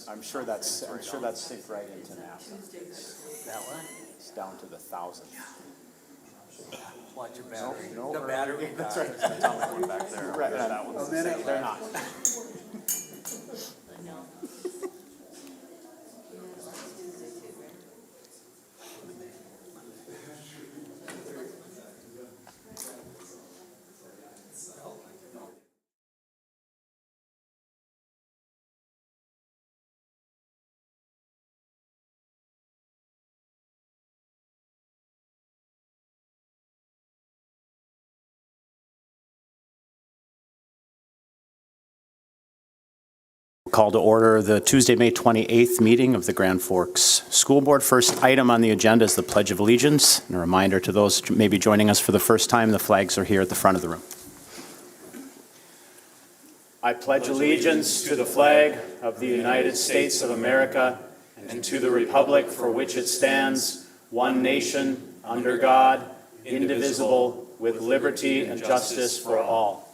I'm sure that's synced right into NASA. That one? It's down to the 1,000. Watch your battery. No, The battery. That's right. It's the atomic one back there. Right, That one's they're not. Call to order the Tuesday, May 28th meeting of the Grand Forks School Board. First item on the agenda is the Pledge of Allegiance. And a reminder to those who may be joining us for the first time, the flags are here at the front of the room. I pledge allegiance to the flag of the United States of America and to the republic for which it stands, one nation, under God, indivisible, with liberty and justice for all.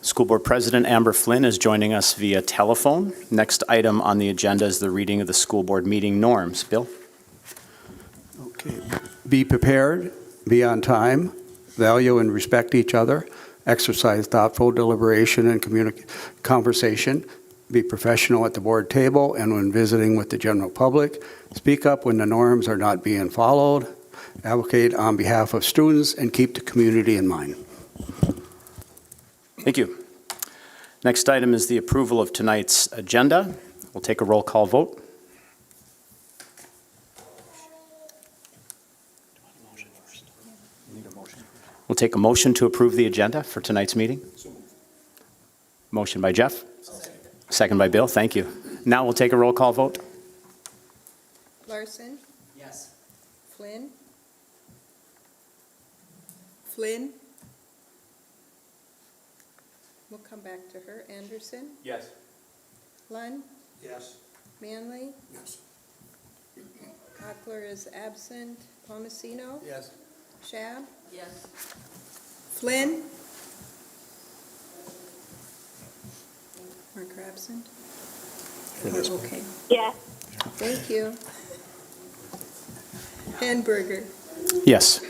School Board President Amber Flynn is joining us via telephone. Next item on the agenda is the reading of the school board meeting norms. Bill? Okay. Be prepared, be on time, value and respect each other, exercise thoughtful deliberation and conversation, be professional at the board table and when visiting with the general public, speak up when the norms are not being followed, advocate on behalf of students, and keep the community in mind. Thank you. Next item is the approval of tonight's agenda. We'll take a roll call vote. We'll take a motion to approve the agenda for tonight's meeting. Motion by Jeff. Second by Bill. Thank you. Now we'll take a roll call vote. Larson? Yes. Flynn? Flynn? We'll come back to her. Anderson? Yes. Lund? Yes. Manley? Yes. Hockler is absent. Palmasino? Yes. Shab? Yes. Flynn? Mark absent? Okay. Yes. Thank you. Henberger? Yes.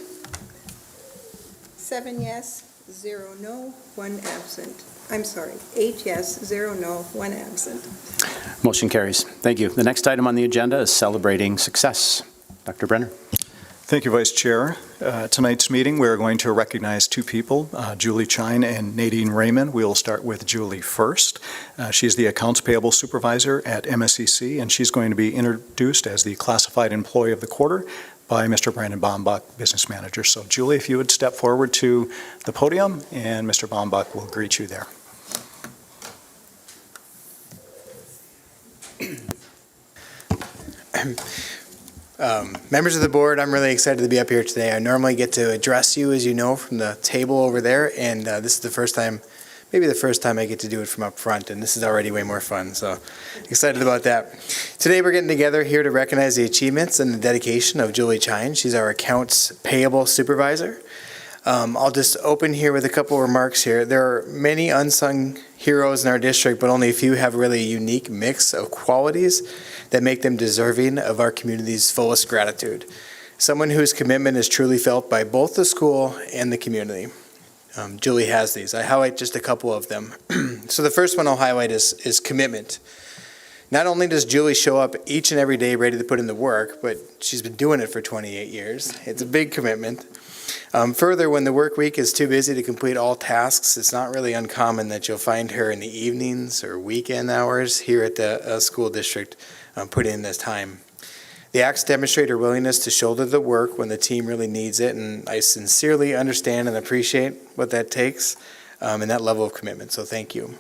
7 yes, 0 no, 1 absent. I'm sorry, 8 yes, 0 no, 1 absent. Motion carries. Thank you. The next item on the agenda is celebrating success. Dr. Brenner. Thank you, Vice Chair. Tonight's meeting, we're going to recognize two people, Julie Chine and Nadine Raymond. We will start with Julie first. She's the Accounts Payable Supervisor at MSCC, and she's going to be introduced as the Classified Employee of the Quarter by Mr. Brandon Baumbach, Business Manager. So Julie, if you would step forward to the podium, and Mr. Baumbach will greet you there. Members of the board, I'm really excited to be up here today. I normally get to address you, as you know, from the table over there, and this is the first time, maybe the first time I get to do it from up front, and this is already way more fun, so excited about that. Today we're getting together here to recognize the achievements and the dedication of Julie Chine. She's our Accounts Payable Supervisor. I'll just open here with a couple remarks here. There are many unsung heroes in our district, but only a few have really a unique mix of qualities that make them deserving of our community's fullest gratitude. Someone whose commitment is truly felt by both the school and the community. Julie has these. I highlight just a couple of them. So the first one I'll highlight is commitment. Not only does Julie show up each and every day ready to put in the work, but she's been doing it for 28 years. It's a big commitment. Further, when the work week is too busy to complete all tasks, it's not really uncommon that you'll find her in the evenings or weekend hours here at the school district putting in this time. The acts demonstrate her willingness to shoulder the work when the team really needs it, and I sincerely understand and appreciate what that takes and that level of commitment, so thank you.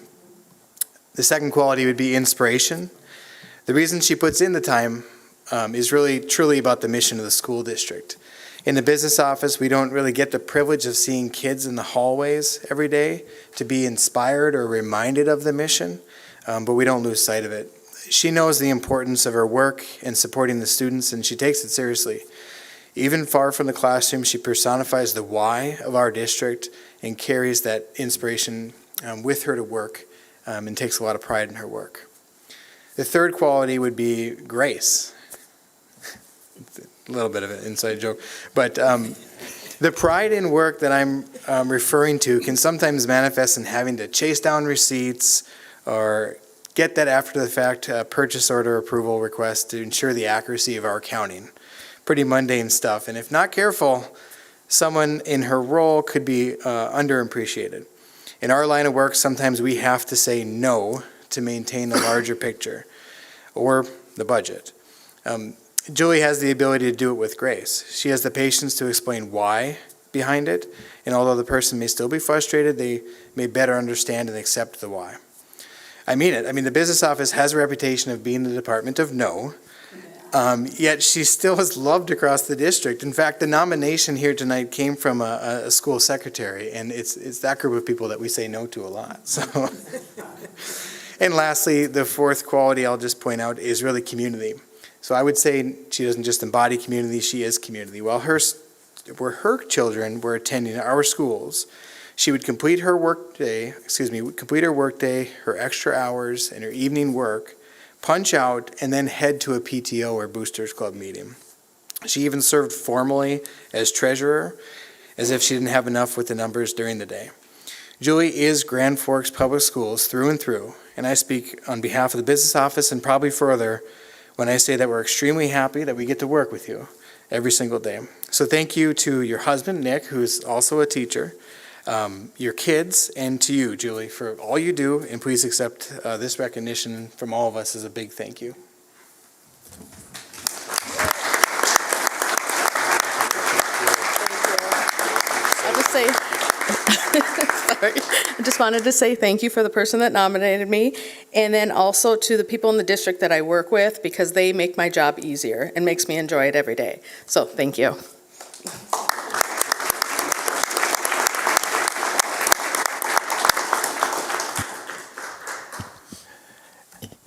The second quality would be inspiration. The reason she puts in the time is really truly about the mission of the school district. In the business office, we don't really get the privilege of seeing kids in the hallways every day to be inspired or reminded of the mission, but we don't lose sight of it. She knows the importance of her work in supporting the students, and she takes it seriously. Even far from the classroom, she personifies the why of our district and carries that inspiration with her to work and takes a lot of pride in her work. The third quality would be grace. A little bit of an inside joke, but the pride in work that I'm referring to can sometimes manifest in having to chase down receipts or get that after the fact purchase order approval request to ensure the accuracy of our accounting. Pretty mundane stuff, and if not careful, someone in her role could be underappreciated. In our line of work, sometimes we have to say no to maintain the larger picture or the budget. Julie has the ability to do it with grace. She has the patience to explain why behind it, and although the person may still be frustrated, they may better understand and accept the why. I mean it. I mean, the business office has a reputation of being the department of no, yet she still is loved across the district. In fact, the nomination here tonight came from a school secretary, and it's that group of people that we say no to a lot. So, and lastly, the fourth quality I'll just point out is really community. So I would say she doesn't just embody community, she is community. While her children were attending our schools, she would complete her workday, her extra hours, and her evening work, punch out, and then head to a PTO or Boosters Club meeting. She even served formally as treasurer, as if she didn't have enough with the numbers during the day. Julie is Grand Forks Public Schools through and through, and I speak on behalf of the business office and probably further when I say that we're extremely happy that we get to work with you every single day. So thank you to your husband, Nick, who's also a teacher, your kids, and to you, Julie, for all you do, and please accept this recognition from all of us as a big thank you. I'll just say, sorry. I just wanted to say thank you for the person that nominated me, and then also to the people in the district that I work with, because they make my job easier and makes me enjoy it every day. So thank you.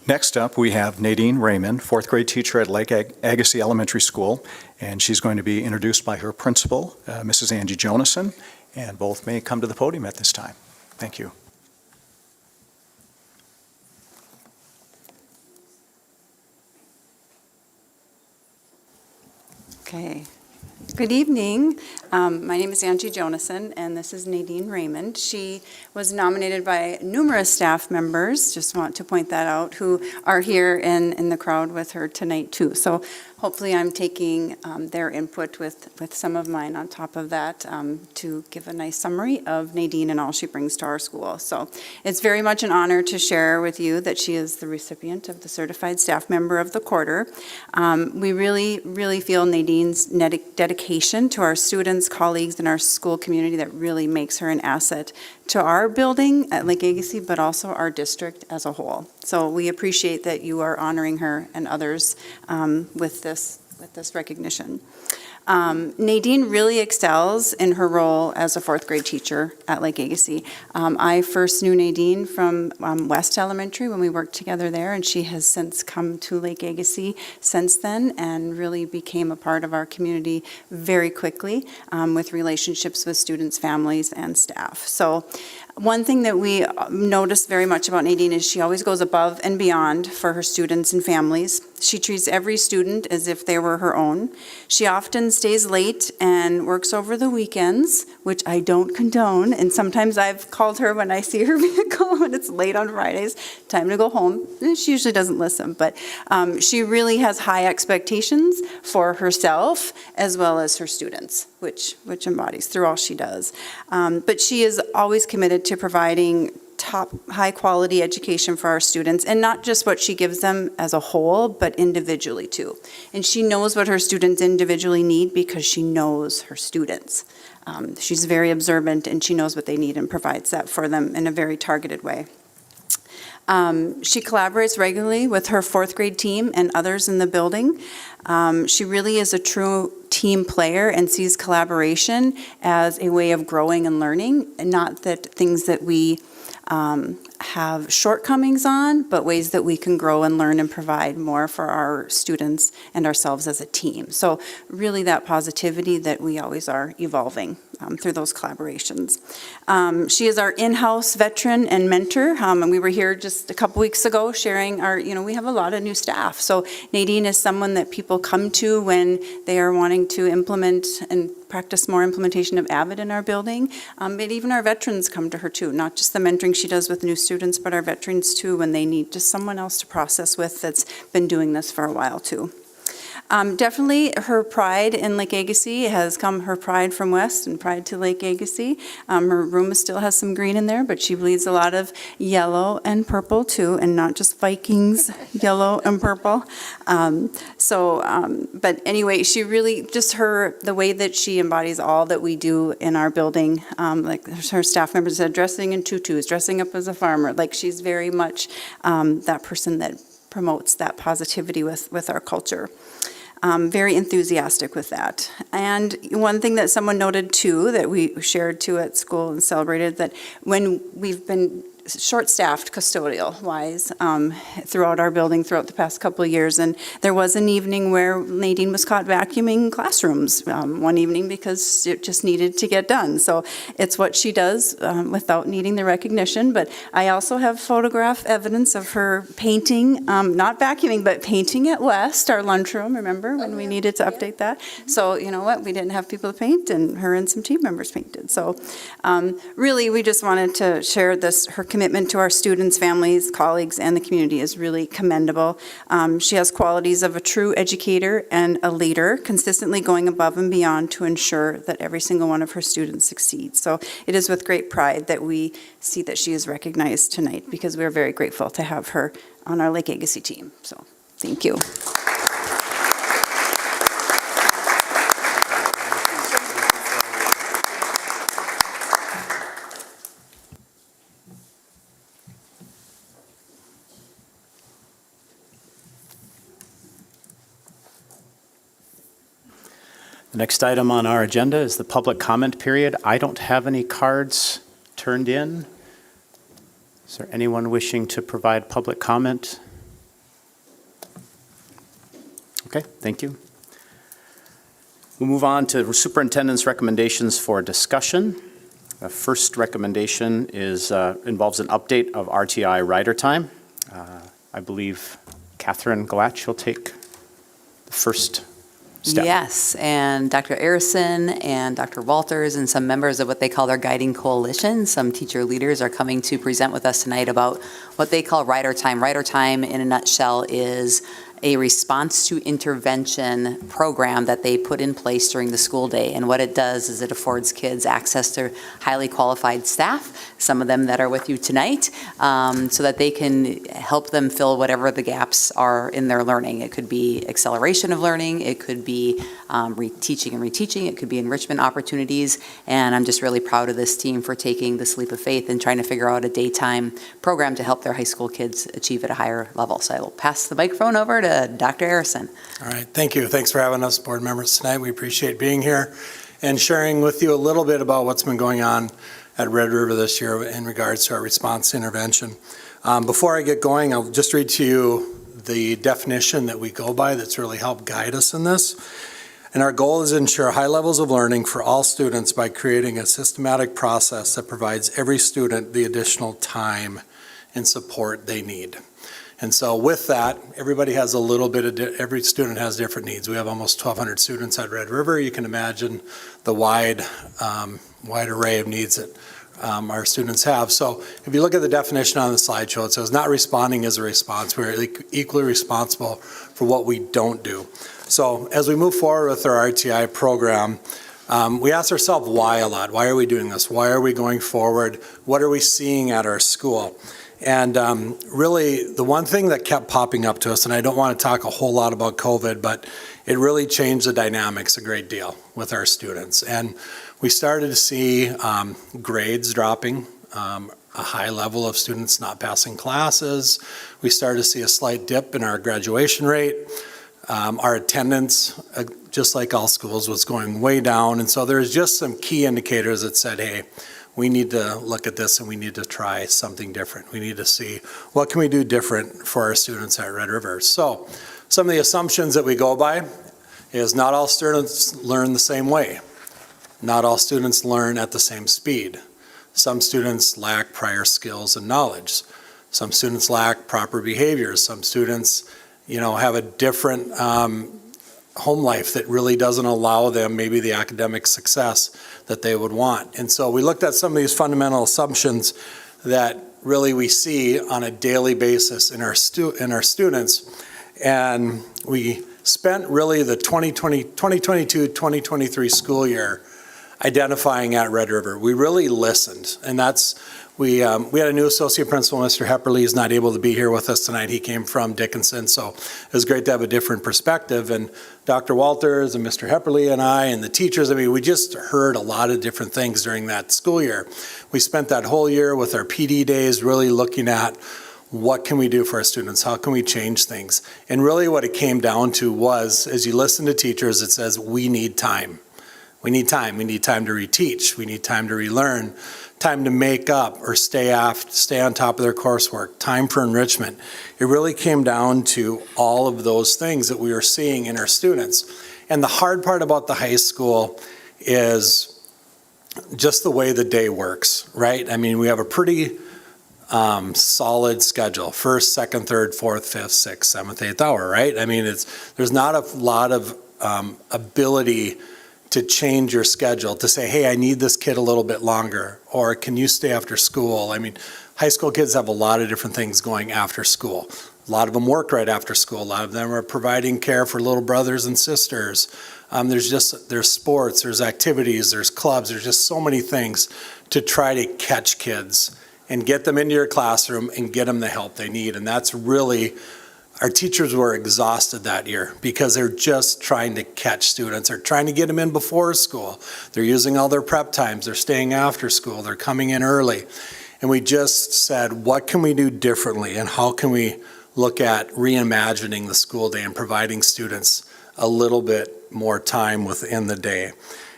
Next up, we have Nadine Raymond, fourth grade teacher at Lake Agassiz Elementary School, and she's going to be introduced by her principal, Mrs. Angie Jonason, and both may come to the podium at this time. Thank you. Okay. Good evening. My name is Angie Jonason, and this is Nadine Raymond. She was nominated by numerous staff members, just want to point that out, who are here in the crowd with her tonight too. So hopefully I'm taking their input with some of mine on top of that to give a nice summary of Nadine and all she brings to our school. So it's very much an honor to share with you that she is the recipient of the Certified Staff Member of the Quarter. We really feel Nadine's dedication to our students, colleagues, and our school community that really makes her an asset to our building at Lake Agassiz, but also our district as a whole. So we appreciate that you are honoring her and others with this recognition. Nadine really excels in her role as a fourth grade teacher at Lake Agassiz. I first knew Nadine from West Elementary when we worked together there, and she has since come to Lake Agassiz since then and really became a part of our community very quickly with relationships with students, families, and staff. So one thing that we notice very much about Nadine is she always goes above and beyond for her students and families. She treats every student as if they were her own. She often stays late and works over the weekends, which I don't condone. And sometimes I've called her when I see her vehicle when it's late on Fridays, time to go home. And she usually doesn't listen, but she really has high expectations for herself as well as her students, which embodies through all she does. But she is always committed to providing top high quality education for our students, and not just what she gives them as a whole, but individually too. And she knows what her students individually need because she knows her students. She's very observant, and she knows what they need and provides that for them in a very targeted way. She collaborates regularly with her fourth grade team and others in the building. She really is a true team player and sees collaboration as a way of growing and learning, and not that things that we have shortcomings on, but ways that we can grow and learn and provide more for our students and ourselves as a team. So really that positivity that we always are evolving through those collaborations. She is our in-house veteran and mentor, and we were here just a couple weeks ago sharing our, we have a lot of new staff. So Nadine is someone that people come to when they are wanting to implement and practice more implementation of AVID in our building. But even our veterans come to her too, not just the mentoring she does with new students, but our veterans too, when they need just someone else to process with that's been doing this for a while too. Definitely her pride in Lake Agassiz has come, her pride from West and pride to Lake Agassiz. Her room still has some green in there, but she bleeds a lot of yellow and purple too, and not just Vikings yellow and purple. But anyway, she really, just the way that she embodies all that we do in our building, like her staff members said, dressing in tutus, dressing up as a farmer, like she's very much that person that promotes that positivity with our culture. Very enthusiastic with that. And one thing that someone noted too, that we shared too at school and celebrated, that when we've been short-staffed custodial-wise throughout our building throughout the past couple of years, and there was an evening where Nadine was caught vacuuming classrooms one evening because it just needed to get done. So it's what she does without needing the recognition. But I also have photograph evidence of her painting, not vacuuming, but painting at West, our lunchroom, remember, when we needed to update that? So you know what, we didn't have people to paint, and her and some team members painted. So really, we just wanted to share this, her commitment to our students, families, colleagues, and the community is really commendable. She has qualities of a true educator and a leader, consistently going above and beyond to ensure that every single one of her students succeeds. So it is with great pride that we see that she is recognized tonight, because we're very grateful to have her on our Lake Agassiz team. So thank you. The next item on our agenda is the public comment period. I don't have any cards turned in. Is there anyone wishing to provide public comment? Okay, thank you. We'll move on to the superintendent's recommendations for discussion. The first recommendation involves an update of RTI rider time. I believe Catherine Galatch will take the first step. Yes, and Dr. Arison and Dr. Walters and some members of what they call their guiding coalition, some teacher leaders, are coming to present with us tonight about what they call rider time. Rider time, in a nutshell, is a response to intervention program that they put in place during the school day. And what it does is it affords kids access to highly qualified staff, some of them that are with you tonight, so that they can help them fill whatever the gaps are in their learning. It could be acceleration of learning, it could be teaching and reteaching, it could be enrichment opportunities. And I'm just really proud of this team for taking this leap of faith and trying to figure out a daytime program to help their high school kids achieve at a higher level. So I will pass the microphone over to Dr. Arison. All right, thank you. Thanks for having us, board members, tonight. We appreciate being here and sharing with you a little bit about what's been going on at Red River this year in regards to our response to intervention. Before I get going, I'll just read to you the definition that we go by that's really helped guide us in this. And our goal is to ensure high levels of learning for all students by creating a systematic process that provides every student the additional time and support they need. And so with that, everybody has a little bit of, every student has different needs. We have almost 1,200 students at Red River. You can imagine the wide array of needs that our students have. So if you look at the definition on the slideshow, it says not responding is a response. We're equally responsible for what we don't do. So as we move forward with our RTI program, we ask ourselves why a lot. Why are we doing this? Why are we going forward? What are we seeing at our school? And really, the one thing that kept popping up to us, and I don't want to talk a whole lot about COVID, but it really changed the dynamics a great deal with our students. And we started to see grades dropping, a high level of students not passing classes. We started to see a slight dip in our graduation rate. Our attendance, just like all schools, was going way down. And so there's just some key indicators that said, hey, we need to look at this and we need to try something different. We need to see what can we do different for our students at Red River. So some of the assumptions that we go by is not all students learn the same way. Not all students learn at the same speed. Some students lack prior skills and knowledge. Some students lack proper behaviors. Some students, have a different home life that really doesn't allow them maybe the academic success that they would want. And so we looked at some of these fundamental assumptions that really we see on a daily basis in our students. And we spent really the 2022-2023 school year identifying at Red River. We really listened, and we had a new associate principal, Mr. Hepperly. He's not able to be here with us tonight. He came from Dickinson, so it was great to have a different perspective. And Dr. Walters and Mr. Hepperly and I and the teachers, we just heard a lot of different things during that school year. We spent that whole year with our PD days really looking at what can we do for our students? How can we change things? And really what it came down to was, as you listen to teachers, it says, we need time. We need time. We need time to reteach. We need time to relearn, time to make up or stay on top of their coursework, time for enrichment. It really came down to all of those things that we were seeing in our students. And the hard part about the high school is just the way the day works, right? We have a pretty solid schedule. First, second, third, fourth, fifth, sixth, seventh, eighth hour, right? There's not a lot of ability to change your schedule, to say, hey, I need this kid a little bit longer, or can you stay after school? High school kids have a lot of different things going after school. A lot of them work right after school. A lot of them are providing care for little brothers and sisters. There's sports, there's activities, there's clubs, there's just so many things to try to catch kids and get them into your classroom and get them the help they need. And that's really, our teachers were exhausted that year because they're just trying to catch students. They're trying to get them in before school. They're using all their prep times. They're staying after school. They're coming in early. And we just said, what can we do differently? And how can we look at reimagining the school day and providing students a little bit more time within the day?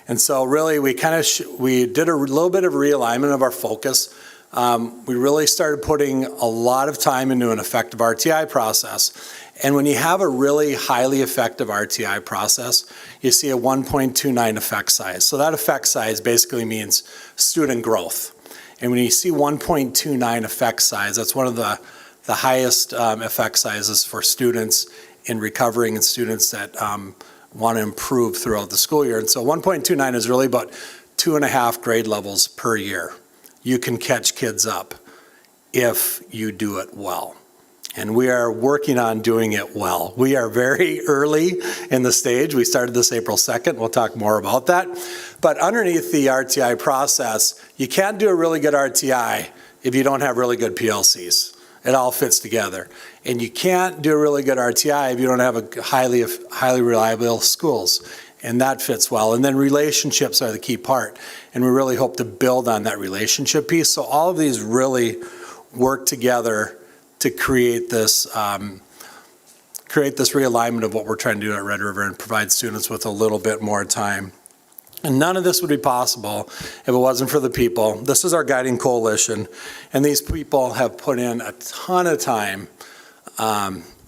And so really we did a little bit of realignment of our focus. We really started putting a lot of time into an effective RTI process. And when you have a really highly effective RTI process, you see a 1.29 effect size. So that effect size basically means student growth. And when you see 1.29 effect size, that's one of the highest effect sizes for students in recovering and students that want to improve throughout the school year. And so 1.29 is really about 2.5 grade levels per year. You can catch kids up if you do it well. And we are working on doing it well. We are very early in the stage. We started this April 2nd. We'll talk more about that. But underneath the RTI process, you can't do a really good RTI if you don't have really good PLCs. It all fits together. And you can't do a really good RTI if you don't have a highly reliable schools. And that fits well. And then relationships are the key part. And we really hope to build on that relationship piece. So all of these really work together to create this realignment of what we're trying to do at Red River and provide students with a little bit more time. And none of this would be possible if it wasn't for the people. This is our guiding coalition. And these people have put in a ton of time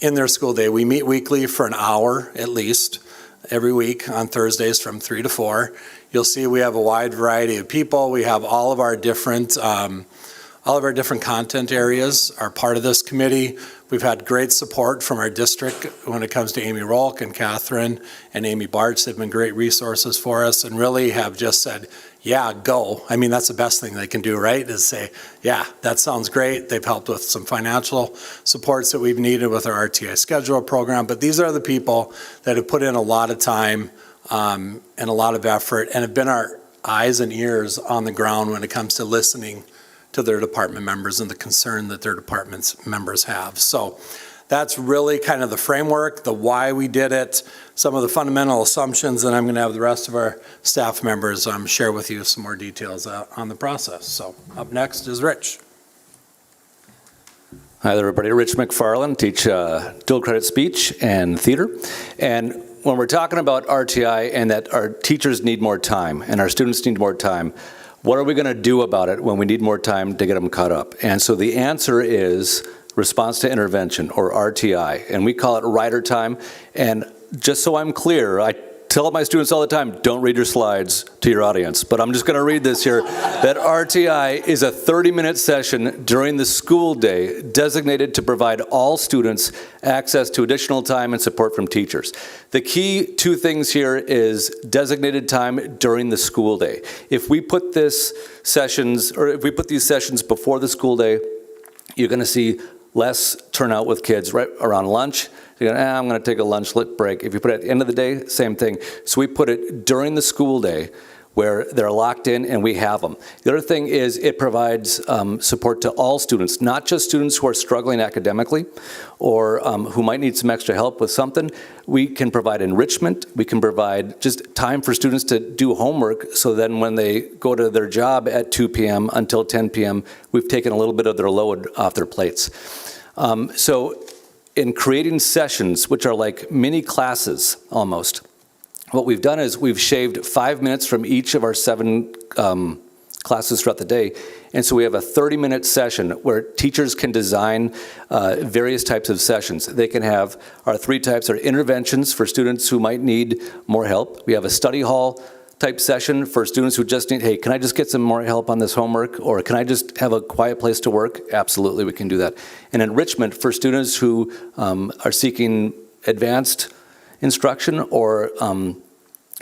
in their school day. We meet weekly for an hour at least, every week on Thursdays from 3 to 4. You'll see we have a wide variety of people. We have all of our different content areas are part of this committee. We've had great support from our district when it comes to Amy Rolk and Catherine and Amy Bartz. They've been great resources for us and really have just said, yeah, go. That's the best thing they can do, right? Is say, yeah, that sounds great. They've helped with some financial supports that we've needed with our RTI schedule program. But these are the people that have put in a lot of time and a lot of effort and have been our eyes and ears on the ground when it comes to listening to their department members and the concern that their department's members have. So that's really kind of the framework, the why we did it, some of the fundamental assumptions, and I'm going to have the rest of our staff members share with you some more details on the process. So up next is Rich. Hi there, everybody. Rich McFarland, teach dual credit speech and theater. And when we're talking about RTI and that our teachers need more time and our students need more time, what are we going to do about it when we need more time to get them caught up? And so the answer is response to intervention, or RTI, and we call it rider time. And just so I'm clear, I tell my students all the time, don't read your slides to your audience, but I'm just going to read this here, that RTI is a 30-minute session during the school day designated to provide all students access to additional time and support from teachers. The key two things here is designated time during the school day. If we put these sessions before the school day, you're going to see less turnout with kids right around lunch. You're going, I'm going to take a lunch break. If you put it at the end of the day, same thing. So we put it during the school day where they're locked in and we have them. The other thing is it provides support to all students, not just students who are struggling academically or who might need some extra help with something. We can provide enrichment. We can provide just time for students to do homework so then when they go to their job at 2 p.m. until 10 p.m., we've taken a little bit of their load off their plates. So in creating sessions, which are like mini classes almost, what we've done is we've shaved 5 minutes from each of our 7 classes throughout the day. And so we have a 30-minute session where teachers can design various types of sessions. They can have, our 3 types are interventions for students who might need more help. We have a study hall type session for students who just need, hey, can I just get some more help on this homework? Or can I just have a quiet place to work? Absolutely, we can do that. And enrichment for students who are seeking advanced instruction, or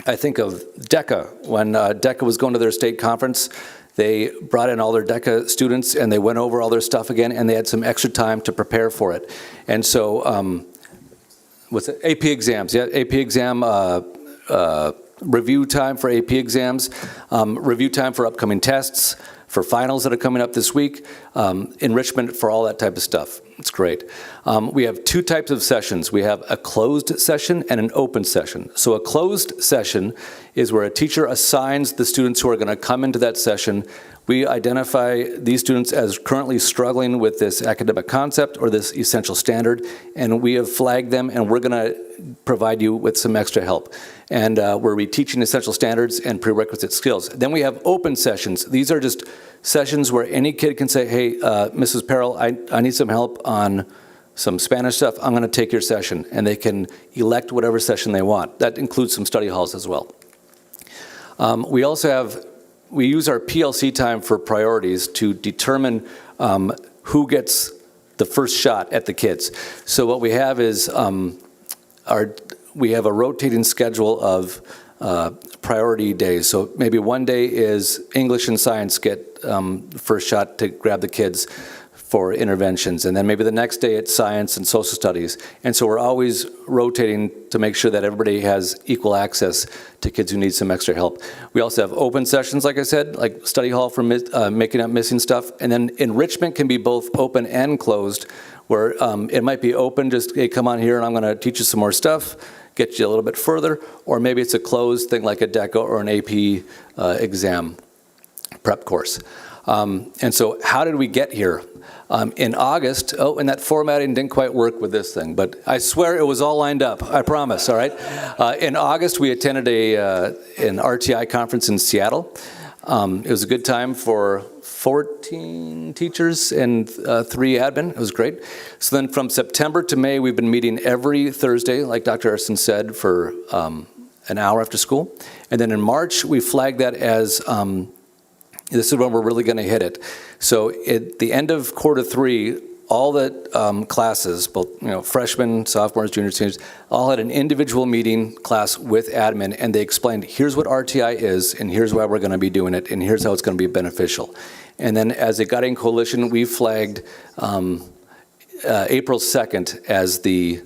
I think of DECA. When DECA was going to their state conference, they brought in all their DECA students and they went over all their stuff again and they had some extra time to prepare for it. And so, what's it? AP exams, yeah, AP exam, review time for AP exams, review time for upcoming tests, for finals that are coming up this week, enrichment for all that type of stuff. It's great. We have 2 types of sessions. We have a closed session and an open session. So a closed session is where a teacher assigns the students who are going to come into that session. We identify these students as currently struggling with this academic concept or this essential standard, and we have flagged them, and we're going to provide you with some extra help. And we're reteaching essential standards and prerequisite skills. Then we have open sessions. These are just sessions where any kid can say, hey, Mrs. Perrell, I need some help on some Spanish stuff. I'm going to take your session. And they can elect whatever session they want. That includes some study halls as well. We use our PLC time for priorities to determine who gets the first shot at the kids. So what we have is we have a rotating schedule of priority days. So maybe one day is English and science get first shot to grab the kids for interventions. And then maybe the next day it's science and social studies. And so we're always rotating to make sure that everybody has equal access to kids who need some extra help. We also have open sessions, like I said, like study hall for making up missing stuff. And then enrichment can be both open and closed, where it might be open, just, hey, come on here and I'm going to teach you some more stuff, get you a little bit further, or maybe it's a closed thing like a DECA or an AP exam prep course. And so how did we get here? In August, and that formatting didn't quite work with this thing, but I swear it was all lined up, I promise, all right? In August, we attended an RTI conference in Seattle. It was a good time for 14 teachers and 3 admin. It was great. So then from September to May, we've been meeting every Thursday, like Dr. Arson said, for an hour after school. And then in March, we flagged that as this is when we're really going to hit it. So at the end of quarter 3, all the classes, both freshmen, sophomores, juniors, seniors, all had an individual meeting class with admin, and they explained, here's what RTI is, and here's why we're going to be doing it, and here's how it's going to be beneficial. And then as a guiding coalition, we flagged April 2nd as the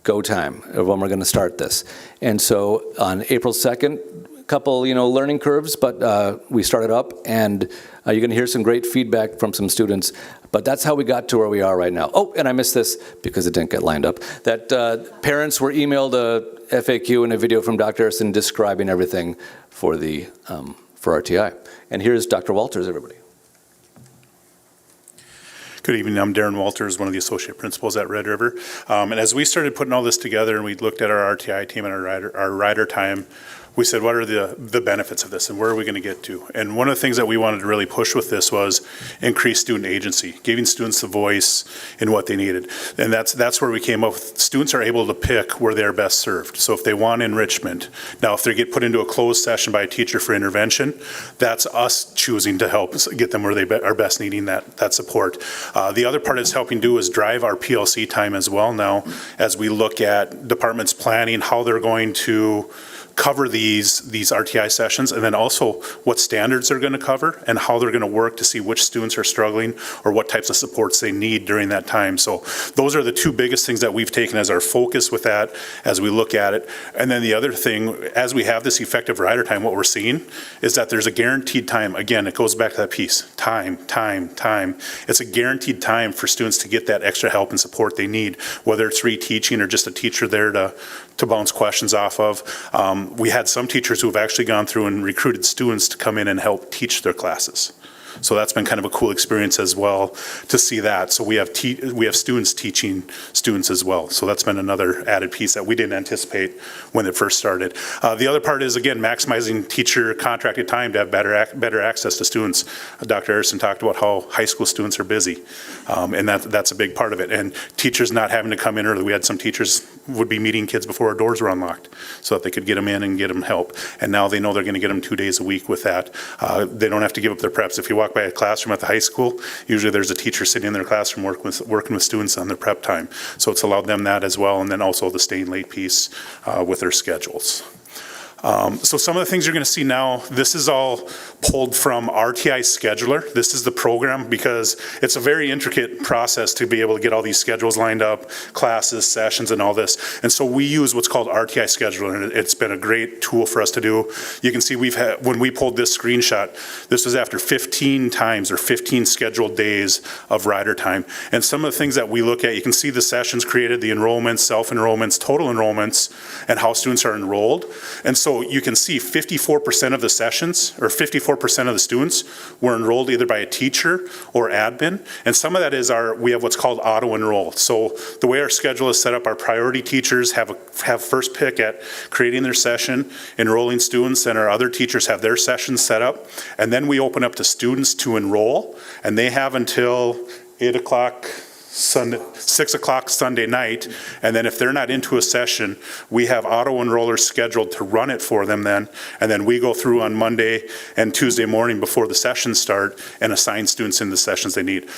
go time of when we're going to start this. And so on April 2nd, couple, learning curves, but we started up, and you're going to hear some great feedback from some students. But that's how we got to where we are right now. Oh, and I missed this because it didn't get lined up. That parents were emailed a FAQ and a video from Dr. Arson describing everything for the for RTI. And here's Dr. Walters, everybody. Good evening. I'm Darren Walters, one of the associate principals at Red River. And as we started putting all this together and we looked at our RTI team and our rider time, we said, what are the benefits of this and where are we going to get to? And one of the things that we wanted to really push with this was increase student agency, giving students the voice in what they needed. And that's where we came up with, students are able to pick where they're best served. So if they want enrichment, now if they get put into a closed session by a teacher for intervention, that's us choosing to help get them where they are best needing that support. The other part it's helping do is drive our PLC time as well now as we look at departments planning how they're going to cover these RTI sessions, and then also what standards they're going to cover and how they're going to work to see which students are struggling or what types of supports they need during that time. So those are the two biggest things that we've taken as our focus with that as we look at it. And then the other thing, as we have this effective rider time, what we're seeing is that there's a guaranteed time. Again, it goes back to that piece, time. It's a guaranteed time for students to get that extra help and support they need, whether it's reteaching or just a teacher there to bounce questions off of. We had some teachers who have actually gone through and recruited students to come in and help teach their classes. So that's been kind of a cool experience as well to see that. So we have students teaching students as well. So that's been another added piece that we didn't anticipate when it first started. The other part is, again, maximizing teacher contracted time to have better access to students. Dr. Harrison talked about how high school students are busy, and that's a big part of it. And teachers not having to come in early. We had some teachers would be meeting kids before our doors were unlocked so that they could get them in and get them help. And now they know they're going to get them 2 days a week with that. They don't have to give up their preps. If you walk by a classroom at the high school, usually there's a teacher sitting in their classroom working with students on their prep time. So it's allowed them that as well, and then also the staying late piece with their schedules. So some of the things you're going to see now, this is all pulled from RTI Scheduler. This is the program because it's a very intricate process to be able to get all these schedules lined up, classes, sessions, and all this. And so we use what's called RTI Scheduler, and it's been a great tool for us to do. You can see when we pulled this screenshot, this was after 15 times or 15 scheduled days of rider time. And some of the things that we look at, you can see the sessions created, the enrollments, self-enrollments, total enrollments, and how students are enrolled. And so you can see 54% of the sessions or 54% of the students were enrolled either by a teacher or admin. And some of that is we have what's called auto enroll. So the way our schedule is set up, our priority teachers have first pick at creating their session, enrolling students, and our other teachers have their sessions set up. And then we open up to students to enroll, and they have until 8 o'clock Sunday, 6 o'clock Sunday night, and then if they're not into a session, we have auto enrollers scheduled to run it for them then, and then we go through on Monday and Tuesday morning before the sessions start and assign students in the sessions they need.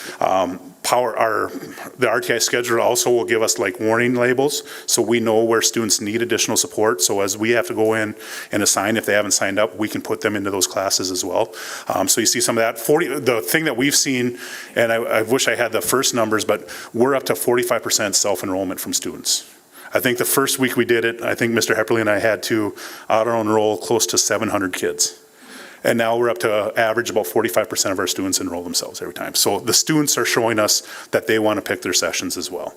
The RTI scheduler also will give us like warning labels, so we know where students need additional support. So as we have to go in and assign, if they haven't signed up, we can put them into those classes as well. So you see some of that. The thing that we've seen, and I wish I had the first numbers, but we're up to 45% self-enrollment from students. I think the first week we did it, I think Mr. Hepperly and I had to auto-enroll close to 700 kids. And now we're up to average about 45% of our students enroll themselves every time. So the students are showing us that they want to pick their sessions as well.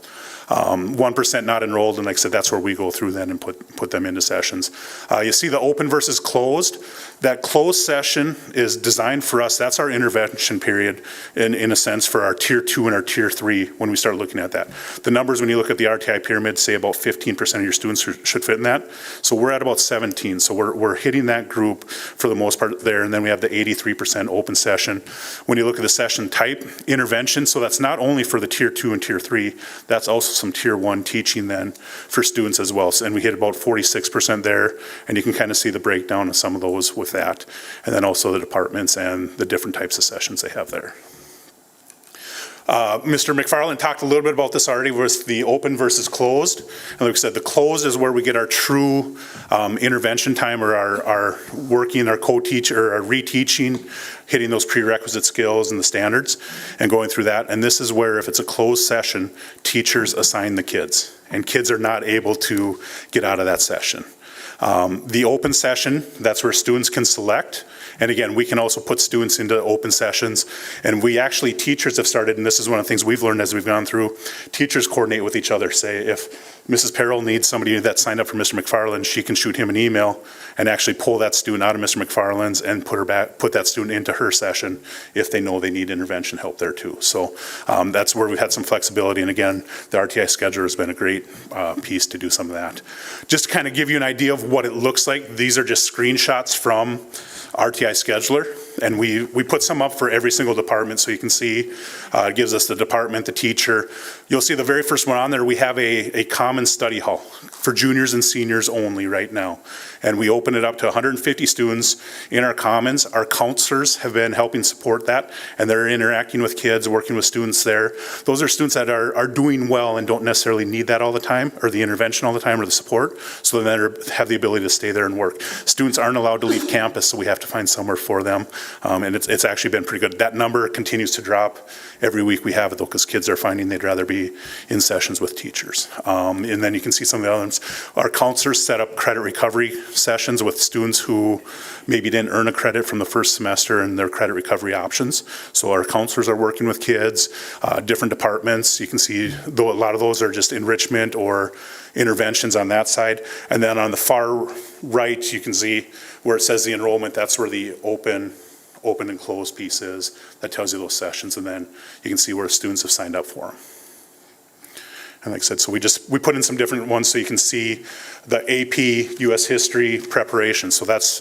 1% not enrolled, and like I said, that's where we go through then and put them into sessions. You see the open versus closed. That closed session is designed for us. That's our intervention period in a sense for our tier 2 and our tier 3 when we start looking at that. The numbers when you look at the RTI pyramid say about 15% of your students should fit in that. So we're at about 17. So we're hitting that group for the most part there. And then we have the 83% open session. When you look at the session type, intervention, so that's not only for the tier 2 and tier 3, that's also some tier 1 teaching then for students as well. And we hit about 46% there, and you can kind of see the breakdown of some of those with that. And then also the departments and the different types of sessions they have there. Mr. McFarland talked a little bit about this already with the open versus closed. And like I said, the closed is where we get our true intervention time or our working, our co-teacher, or our reteaching, hitting those prerequisite skills and the standards and going through that. And this is where if it's a closed session, teachers assign the kids and kids are not able to get out of that session. The open session, that's where students can select And again, we can also put students into open sessions. And we actually, teachers have started, and this is one of the things we've learned as we've gone through, teachers coordinate with each other. Say if Mrs. Perrell needs somebody that signed up for Mr. McFarland, she can shoot him an email and actually pull that student out of Mr. McFarland's and put that student into her session if they know they need intervention help there too. So that's where we've had some flexibility. And again, the RTI scheduler has been a great piece to do some of that. Just to kind of give you an idea of what it looks like, these are just screenshots from RTI scheduler. And we put some up for every single department so you can see. It gives us the department, the teacher. You'll see the very first one on there, we have a common study hall for juniors and seniors only right now. And we open it up to 150 students in our commons. Our counselors have been helping support that, and they're interacting with kids, working with students there. Those are students that are doing well and don't necessarily need that all the time, or the intervention all the time, or the support, so they have the ability to stay there and work. Students aren't allowed to leave campus, so we have to find somewhere for them. And it's actually been pretty good. That number continues to drop every week we have it, though, because kids are finding they'd rather be in sessions with teachers. And then you can see some of the others. Our counselors set up credit recovery sessions with students who maybe didn't earn a credit from the first semester and their credit recovery options. So our counselors are working with kids, different departments. You can see, though, a lot of those are just enrichment or interventions on that side. And then on the far right, you can see where it says the enrollment, that's where the open and closed piece is. That tells you those sessions, and then you can see where students have signed up for them. And like I said, so we put in some different ones so you can see the AP U.S. history preparation. So that's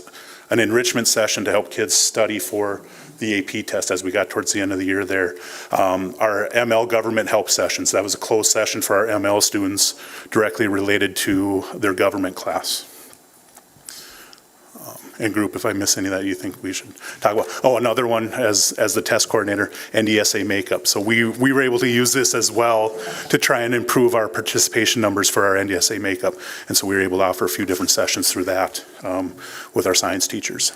an enrichment session to help kids study for the AP test as we got towards the end of the year there. Our ML government help sessions, that was a closed session for our ML students directly related to their government class. And group, if I miss any that you think we should talk about. Oh, another one as the test coordinator, NDSA makeup. So we were able to use this as well to try and improve our participation numbers for our NDSA makeup. And so we were able to offer a few different sessions through that with our science teachers.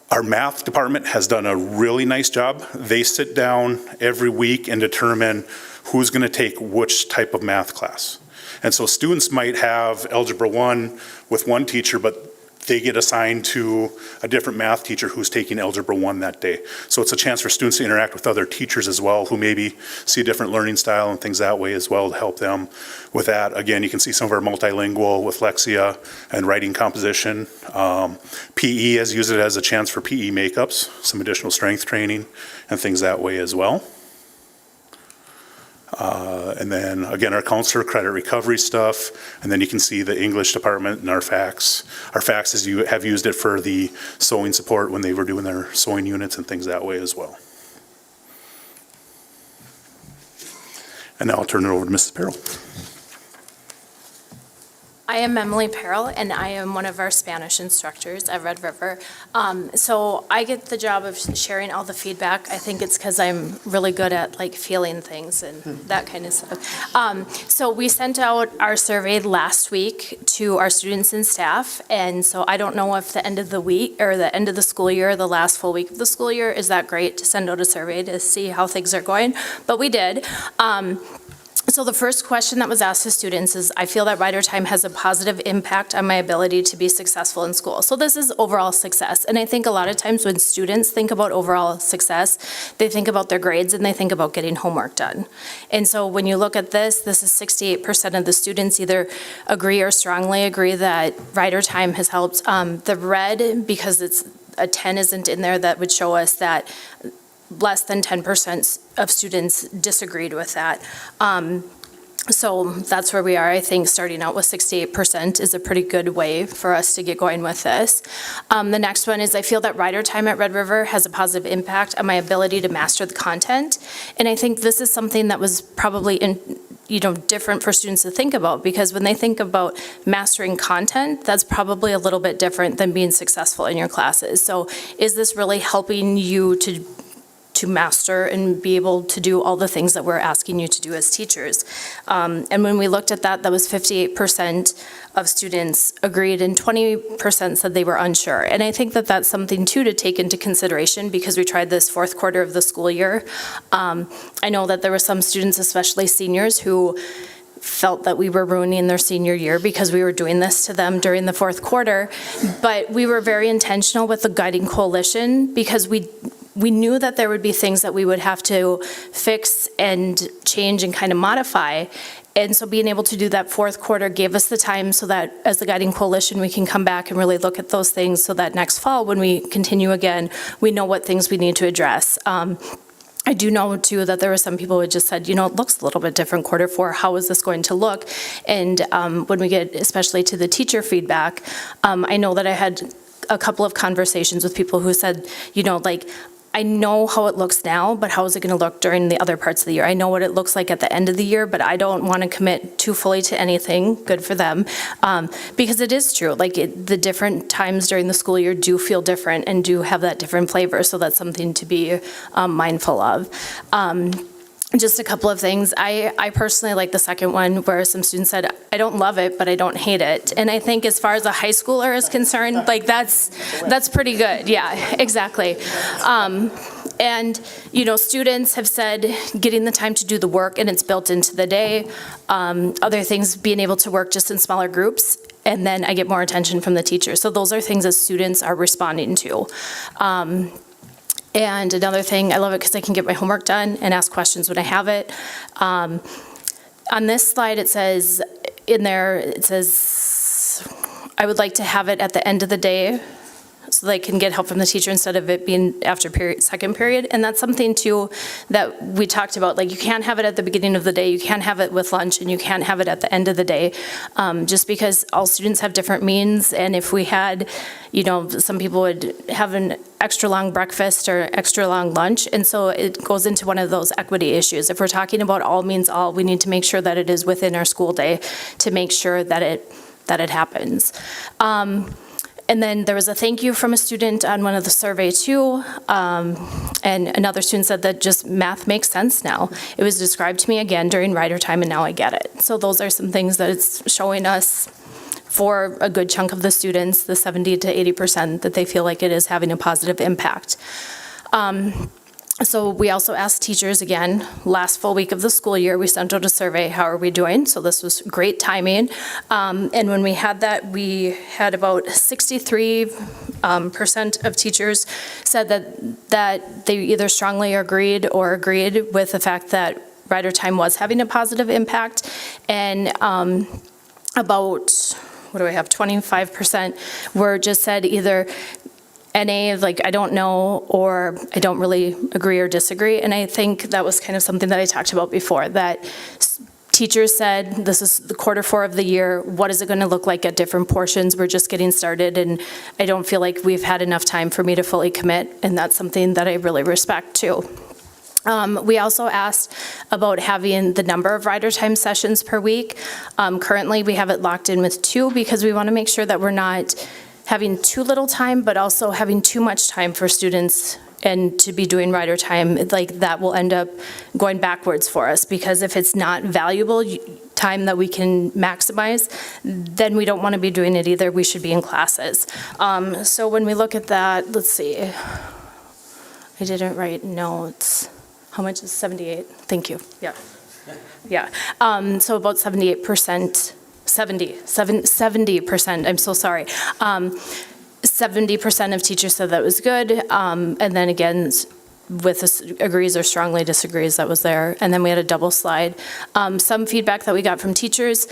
Our math department has done a really nice job. They sit down every week and determine who's going to take which type of math class. And so students might have Algebra 1 with one teacher, but they get assigned to a different math teacher who's taking Algebra 1 that day. So it's a chance for students to interact with other teachers as well who maybe see a different learning style and things that way as well to help them with that. Again, you can see some of our multilingual with Lexia and writing composition. PE has used it as a chance for PE makeups, some additional strength training and things that way as well. And then again, our counselor credit recovery stuff, and then you can see the English department and our FACS. Our FACS is you have used it for the sewing support when they were doing their sewing units and things that way as well. And now I'll turn it over to Mrs. Perrell. I am Emily Perrell, and I am one of our Spanish instructors at Red River. So I get the job of sharing all the feedback. I think it's because I'm really good at like feeling things and that kind of stuff. So we sent out our survey last week to our students and staff, and so I don't know if the end of the week or the end of the school year, the last full week of the school year, is that great to send out a survey to see how things are going, but we did. So the first question that was asked to students is, I feel that Rider Time has a positive impact on my ability to be successful in school. So this is overall success. And I think a lot of times when students think about overall success, they think about their grades and they think about getting homework done. And so when you look at this is 68% of the students either agree or strongly agree that Rider Time has helped. The red, because it's a 10 isn't in there, that would show us that less than 10% of students disagreed with that. So that's where we are. I think starting out with 68% is a pretty good way for us to get going with this. The next one is, I feel that Rider Time at Red River has a positive impact on my ability to master the content. And I think this is something that was probably different for students to think about, because when they think about mastering content, that's probably a little bit different than being successful in your classes. So is this really helping you to master and be able to do all the things that we're asking you to do as teachers? And when we looked at that, that was 58% of students agreed and 20% said they were unsure. And I think that that's something too to take into consideration, because we tried this fourth quarter of the school year. I know that there were some students, especially seniors, who felt that we were ruining their senior year because we were doing this to them during the fourth quarter. But we were very intentional with the guiding coalition because we knew that there would be things that we would have to fix and change and kind of modify. And so being able to do that fourth quarter gave us the time so that as the guiding coalition, we can come back and really look at those things so that next fall, when we continue again, we know what things we need to address. I do know, too, that there were some people who just said, it looks a little bit different quarter four. How is this going to look? And when we get especially to the teacher feedback, I know that I had a couple of conversations with people who said, I know how it looks now, but how is it going to look during the other parts of the year? I know what it looks like at the end of the year, but I don't want to commit too fully to anything. Good for them. Because it is true. The different times during the school year do feel different and do have that different flavor. So that's something to be mindful of. Just a couple of things. I personally like the second one where some students said, I don't love it, but I don't hate it. And I think as far as a high schooler is concerned, that's pretty good. Yeah, exactly. And, students have said getting the time to do the work and it's built into the day. Other things, being able to work just in smaller groups. And then I get more attention from the teachers. So those are things that students are responding to. And another thing, I love it because I can get my homework done and ask questions when I have it. On this slide, it says, I would like to have it at the end of the day so they can get help from the teacher instead of it being after second period. And that's something, too, that we talked about. You can't have it at the beginning of the day, you can't have it with lunch, and you can't have it at the end of the day, just because all students have different means. And if we had, some people would have an extra long breakfast or extra long lunch. And so it goes into one of those equity issues. If we're talking about all means all, we need to make sure that it is within our school day to make sure that it happens. And then there was a thank you from a student on one of the survey too. And another student said that just math makes sense now. It was described to me again during writer time and now I get it. So those are some things that it's showing us for a good chunk of the students, the 70 to 80%, that they feel like it is having a positive impact. So we also asked teachers again, last full week of the school year, we sent out a survey, how are we doing? So this was great timing. And when we had that, we had about 63% of teachers said that they either strongly agreed with the fact that writer time was having a positive impact. And about, 25% were just said either NA, I don't know, or I don't really agree or disagree. And I think that was kind of something that I talked about before, that teachers said, this is the quarter four of the year, what is it going to look like at different portions? We're just getting started, and I don't feel like we've had enough time for me to fully commit, and that's something that I really respect too. We also asked about having the number of writer time sessions per week. Currently, we have it locked in with 2 because we want to make sure that we're not having too little time, but also having too much time for students and to be doing writer time. That will end up going backwards for us, because if it's not valuable time that we can maximize, then we don't want to be doing it either. We should be in classes. So when we look at that, let's see. I didn't write notes. How much is 78? Thank you. Yeah. Yeah. So about 78%. 70%, I'm so sorry. 70% of teachers said that was good. And then again, with this agrees or strongly disagrees, that was there. And then we had a double slide. Some feedback that we got from teachers.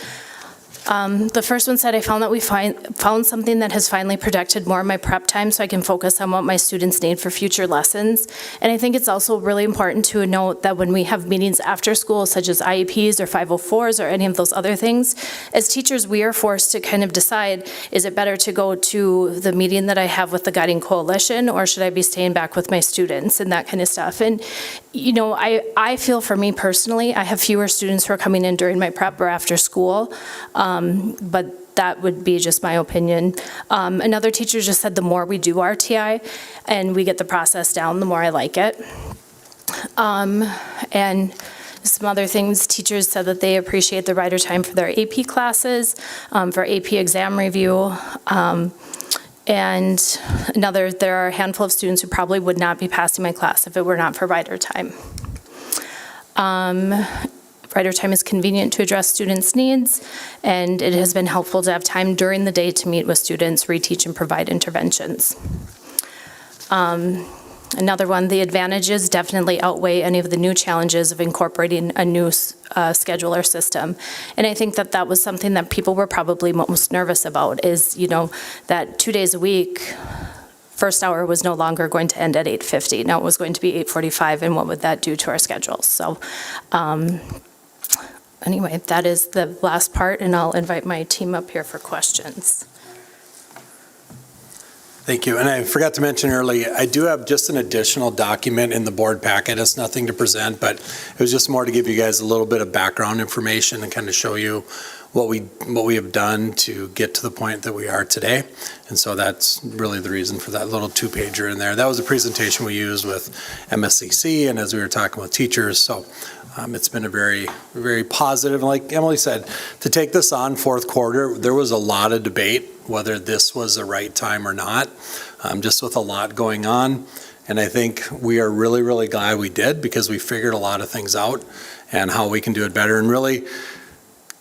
The first one said, I found that we found something that has finally protected more of my prep time so I can focus on what my students need for future lessons. And I think it's also really important to note that when we have meetings after school, such as IEPs or 504s or any of those other things, as teachers, we are forced to kind of decide, is it better to go to the meeting that I have with the Guiding Coalition, or should I be staying back with my students and that kind of stuff? And, I feel for me personally, I have fewer students who are coming in during my prep or after school. But that would be just my opinion. Another teacher just said the more we do RTI and we get the process down, the more I like it. And some other things, teachers said that they appreciate the writer time for their AP classes, for AP exam review. And there are a handful of students who probably would not be passing my class if it were not for writer time. Rider time is convenient to address students' needs, and it has been helpful to have time during the day to meet with students, reteach, and provide interventions. Another one, the advantages definitely outweigh any of the new challenges of incorporating a new scheduler system. And I think that that was something that people were probably most nervous about is, that 2 days a week, first hour was no longer going to end at 8:50. Now it was going to be 8:45, and what would that do to our schedules? So anyway, that is the last part, and I'll invite my team up here for questions. Thank you. And I forgot to mention earlier, I do have just an additional document in the board packet. It's nothing to present, but it was just more to give you guys a little bit of background information and kind of show you what we have done to get to the point that we are today. And so that's really the reason for that little 2-pager in there. That was a presentation we used with MSCC and as we were talking with teachers. So it's been a very, very positive, like Emily said, to take this on fourth quarter, there was a lot of debate whether this was the right time or not, just with a lot going on. And I think we are really, really glad we did because we figured a lot of things out and how we can do it better. And really,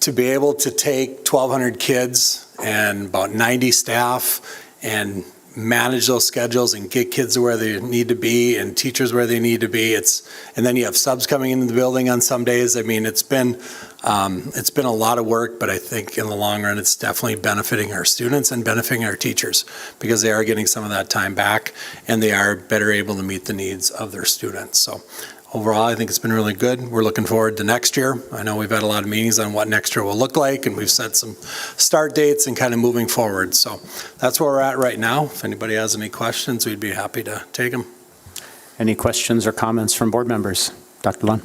to be able to take 1,200 kids and about 90 staff and manage those schedules and get kids where they need to be and teachers where they need to be. And then you have subs coming into the building on some days. I mean, it's been a lot of work, but I think in the long run, it's definitely benefiting our students and benefiting our teachers because they are getting some of that time back and they are better able to meet the needs of their students. So overall, I think it's been really good. We're looking forward to next year. I know we've had a lot of meetings on what next year will look like, and we've set some start dates and kind of moving forward. So that's where we're at right now. If anybody has any questions, we'd be happy to take them. Any questions or comments from board members? Dr. Lund?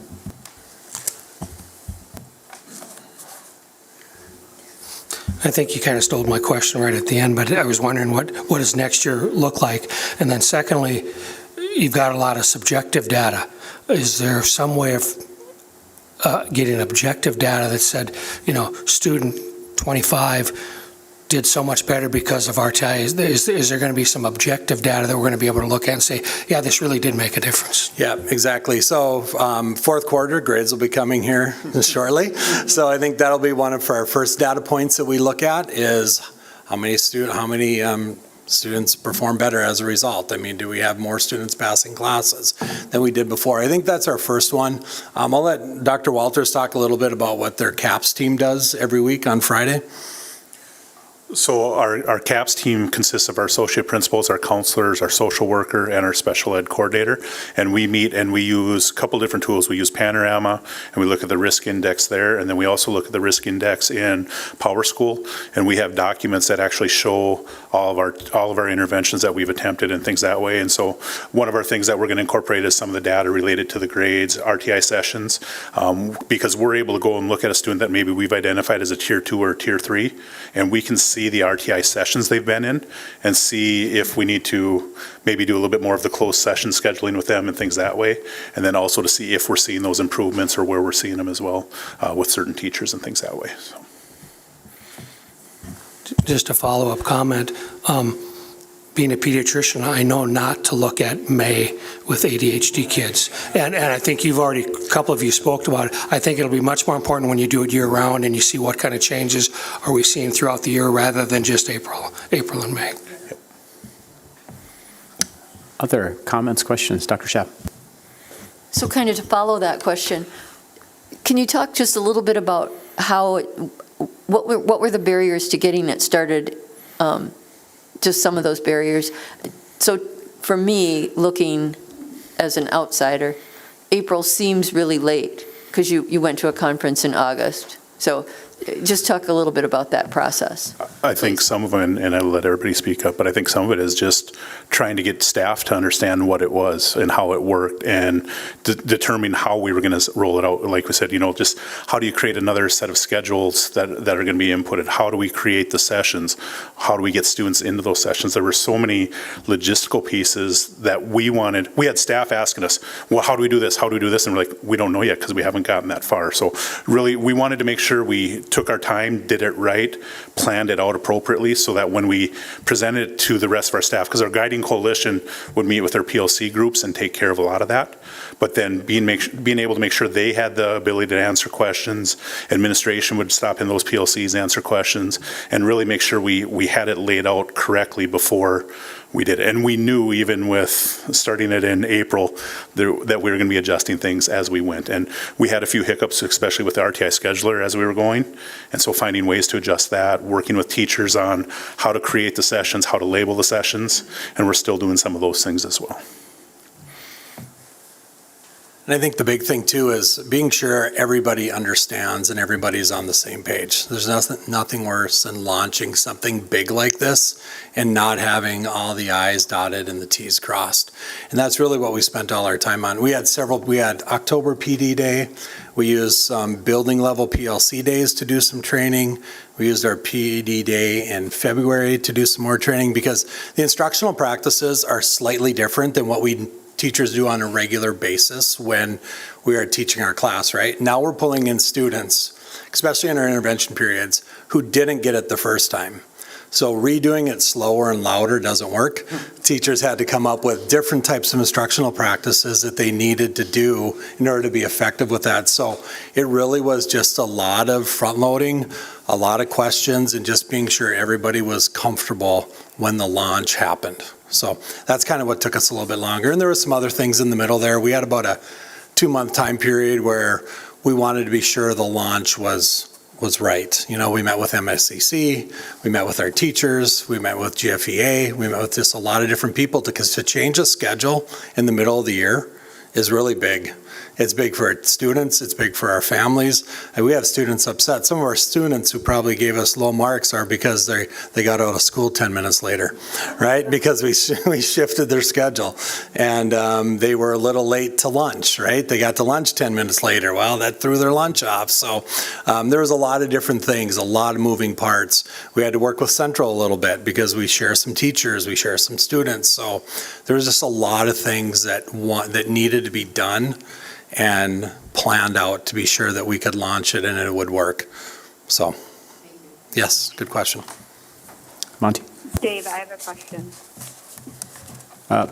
I think you kind of stole my question right at the end, but I was wondering what does next year look like? And then secondly, you've got a lot of subjective data. Is there some way of getting objective data that said, student 25 did so much better because of RTI? Is there going to be some objective data that we're going to be able to look at and say, yeah, this really did make a difference? Yeah, exactly. So fourth quarter grades will be coming here shortly. So I think that'll be one of our first data points that we look at is how many students perform better as a result. I mean, do we have more students passing classes than we did before? I think that's our first one. I'll let Dr. Walters talk a little bit about what their CAPS team does every week on Friday. So our CAPS team consists of our associate principals, our counselors, our social worker, and our special ed coordinator. And we meet and we use a couple different tools. We use Panorama, and we look at the risk index there. And then we also look at the risk index in PowerSchool. And we have documents that actually show all of our interventions that we've attempted and things that way. And so one of our things that we're going to incorporate is some of the data related to the grades, RTI sessions, because we're able to go and look at a student that maybe we've identified as a tier 2 or tier 3, and we can see the RTI sessions they've been in and see if we need to maybe do a little bit more of the closed session scheduling with them and things that way. And then also to see if we're seeing those improvements or where we're seeing them as well with certain teachers and things that way. So. Just a follow-up comment. Being a pediatrician, I know not to look at May with ADHD kids. And I think a couple of you spoke about it. I think it'll be much more important when you do it year-round and you see what kind of changes are we seeing throughout the year rather than just April and May. Yep. Other comments, questions? Dr. Schaap. So kind of to follow that question, can you talk just a little bit about what were the barriers to getting it started? Just some of those barriers. So for me, looking as an outsider, April seems really late because you went to a conference in August. So just talk a little bit about that process. I think some of them, and I'll let everybody speak up, but I think some of it is just trying to get staff to understand what it was and how it worked and determine how we were going to roll it out. Like we said, just how do you create another set of schedules that are going to be inputted? How do we create the sessions? How do we get students into those sessions? There were so many logistical pieces that we had staff asking us, well, how do we do this? How do we do this? And we're like, we don't know yet because we haven't gotten that far. So really, we wanted to make sure we took our time, did it right, planned it out appropriately so that when we presented it to the rest of our staff, because our guiding coalition would meet with their PLC groups and take care of a lot of that, but then being able to make sure they had the ability to answer questions, administration would stop in those PLCs, answer questions, and really make sure we had it laid out correctly before we did it. And we knew, even with starting it in April, that we were going to be adjusting things as we went. And we had a few hiccups, especially with the RTI scheduler as we were going. And so finding ways to adjust that, working with teachers on how to create the sessions, how to label the sessions, and we're still doing some of those things as well. And I think the big thing too is being sure everybody understands and everybody's on the same page. There's nothing worse than launching something big like this and not having all the I's dotted and the T's crossed. And that's really what we spent all our time on. We had October PD Day. We used some building level PLC days to do some training. We used our PD Day in February to do some more training, because the instructional practices are slightly different than what teachers do on a regular basis when we are teaching our class, right? Now we're pulling in students, especially in our intervention periods, who didn't get it the first time. So redoing it slower and louder doesn't work. Teachers had to come up with different types of instructional practices that they needed to do in order to be effective with that. So it really was just a lot of front loading, a lot of questions, and just being sure everybody was comfortable when the launch happened. So that's kind of what took us a little bit longer. And there were some other things in the middle there. We had about a 2-month time period where we wanted to be sure the launch was right. You know, we met with MSCC, we met with our teachers, we met with GFEA, we met with just a lot of different people, because to change a schedule in the middle of the year is really big. It's big for our students, it's big for our families, and we have students upset. Some of our students who probably gave us low marks are because they got out of school 10 minutes later, right? Because we shifted their schedule, and they were a little late to lunch, right? They got to lunch 10 minutes later. Well, that threw their lunch off. So there was a lot of different things, a lot of moving parts. We had to work with Central a little bit because we share some teachers, we share some students. So there was just a lot of things that needed to be done and planned out to be sure that we could launch it and it would work. So, yes, good question. Monty? Dave, I have a question.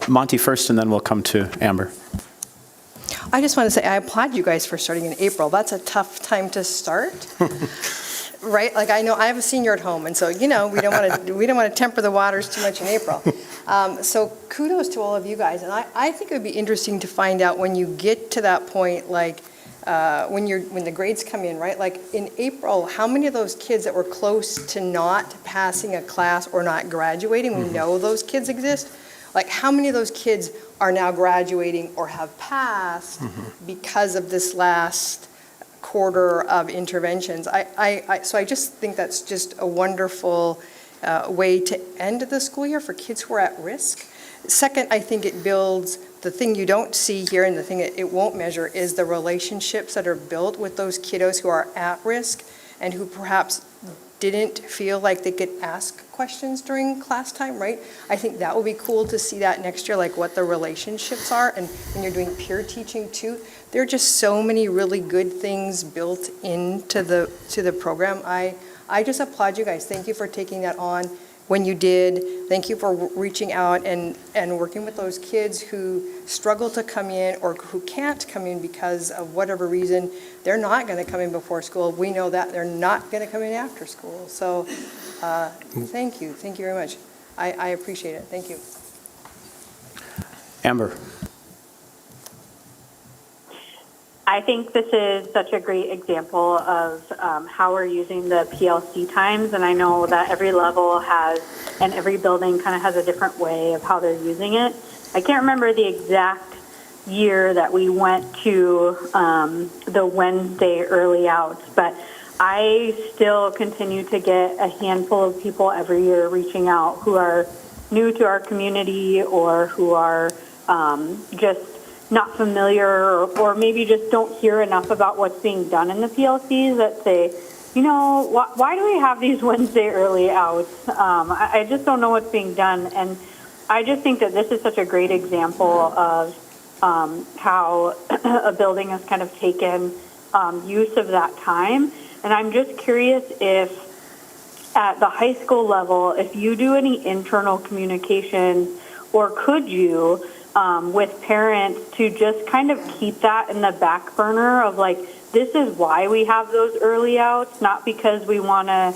Monty first, and then we'll come to Amber. I just want to say I applaud you guys for starting in April. That's a tough time to start. Right? Like, I know I have a senior at home, and so, you know, we don't want to temper the waters too much in April. So kudos to all of you guys. And I think it would be interesting to find out when you get to that point, like when the grades come in, right? Like in April, how many of those kids that were close to not passing a class or not graduating, we know those kids exist. Like, how many of those kids are now graduating or have passed because of this last quarter of interventions? So I just think that's just a wonderful way to end the school year for kids who are at risk. Second, I think it builds the thing you don't see here, and the thing that it won't measure is the relationships that are built with those kiddos who are at risk and who perhaps didn't feel like they could ask questions during class time, right? I think that will be cool to see that next year, like what the relationships are. And when you're doing peer teaching too, there are just so many really good things built into the program. I just applaud you guys. Thank you for taking that on when you did. Thank you for reaching out and working with those kids who struggle to come in or who can't come in because of whatever reason. They're not going to come in before school. We know that. They're not going to come in after school. So thank you. Thank you very much. I appreciate it. Thank you. Amber. I think this is such a great example of how we're using the PLC times, and I know that every level has, and every building kind of has a different way of how they're using it. I can't remember the exact year that we went to the Wednesday early outs, but I still continue to get a handful of people every year reaching out who are new to our community or who are just not familiar or maybe just don't hear enough about what's being done in the PLCs that say, you know, why do we have these Wednesday early outs? I just don't know what's being done. And I just think that this is such a great example of how a building has kind of taken use of that time. And I'm just curious if at the high school level, if you do any internal communication, or could you, with parents to just kind of keep that in the back burner of like, this is why we have those early outs, not because we want to,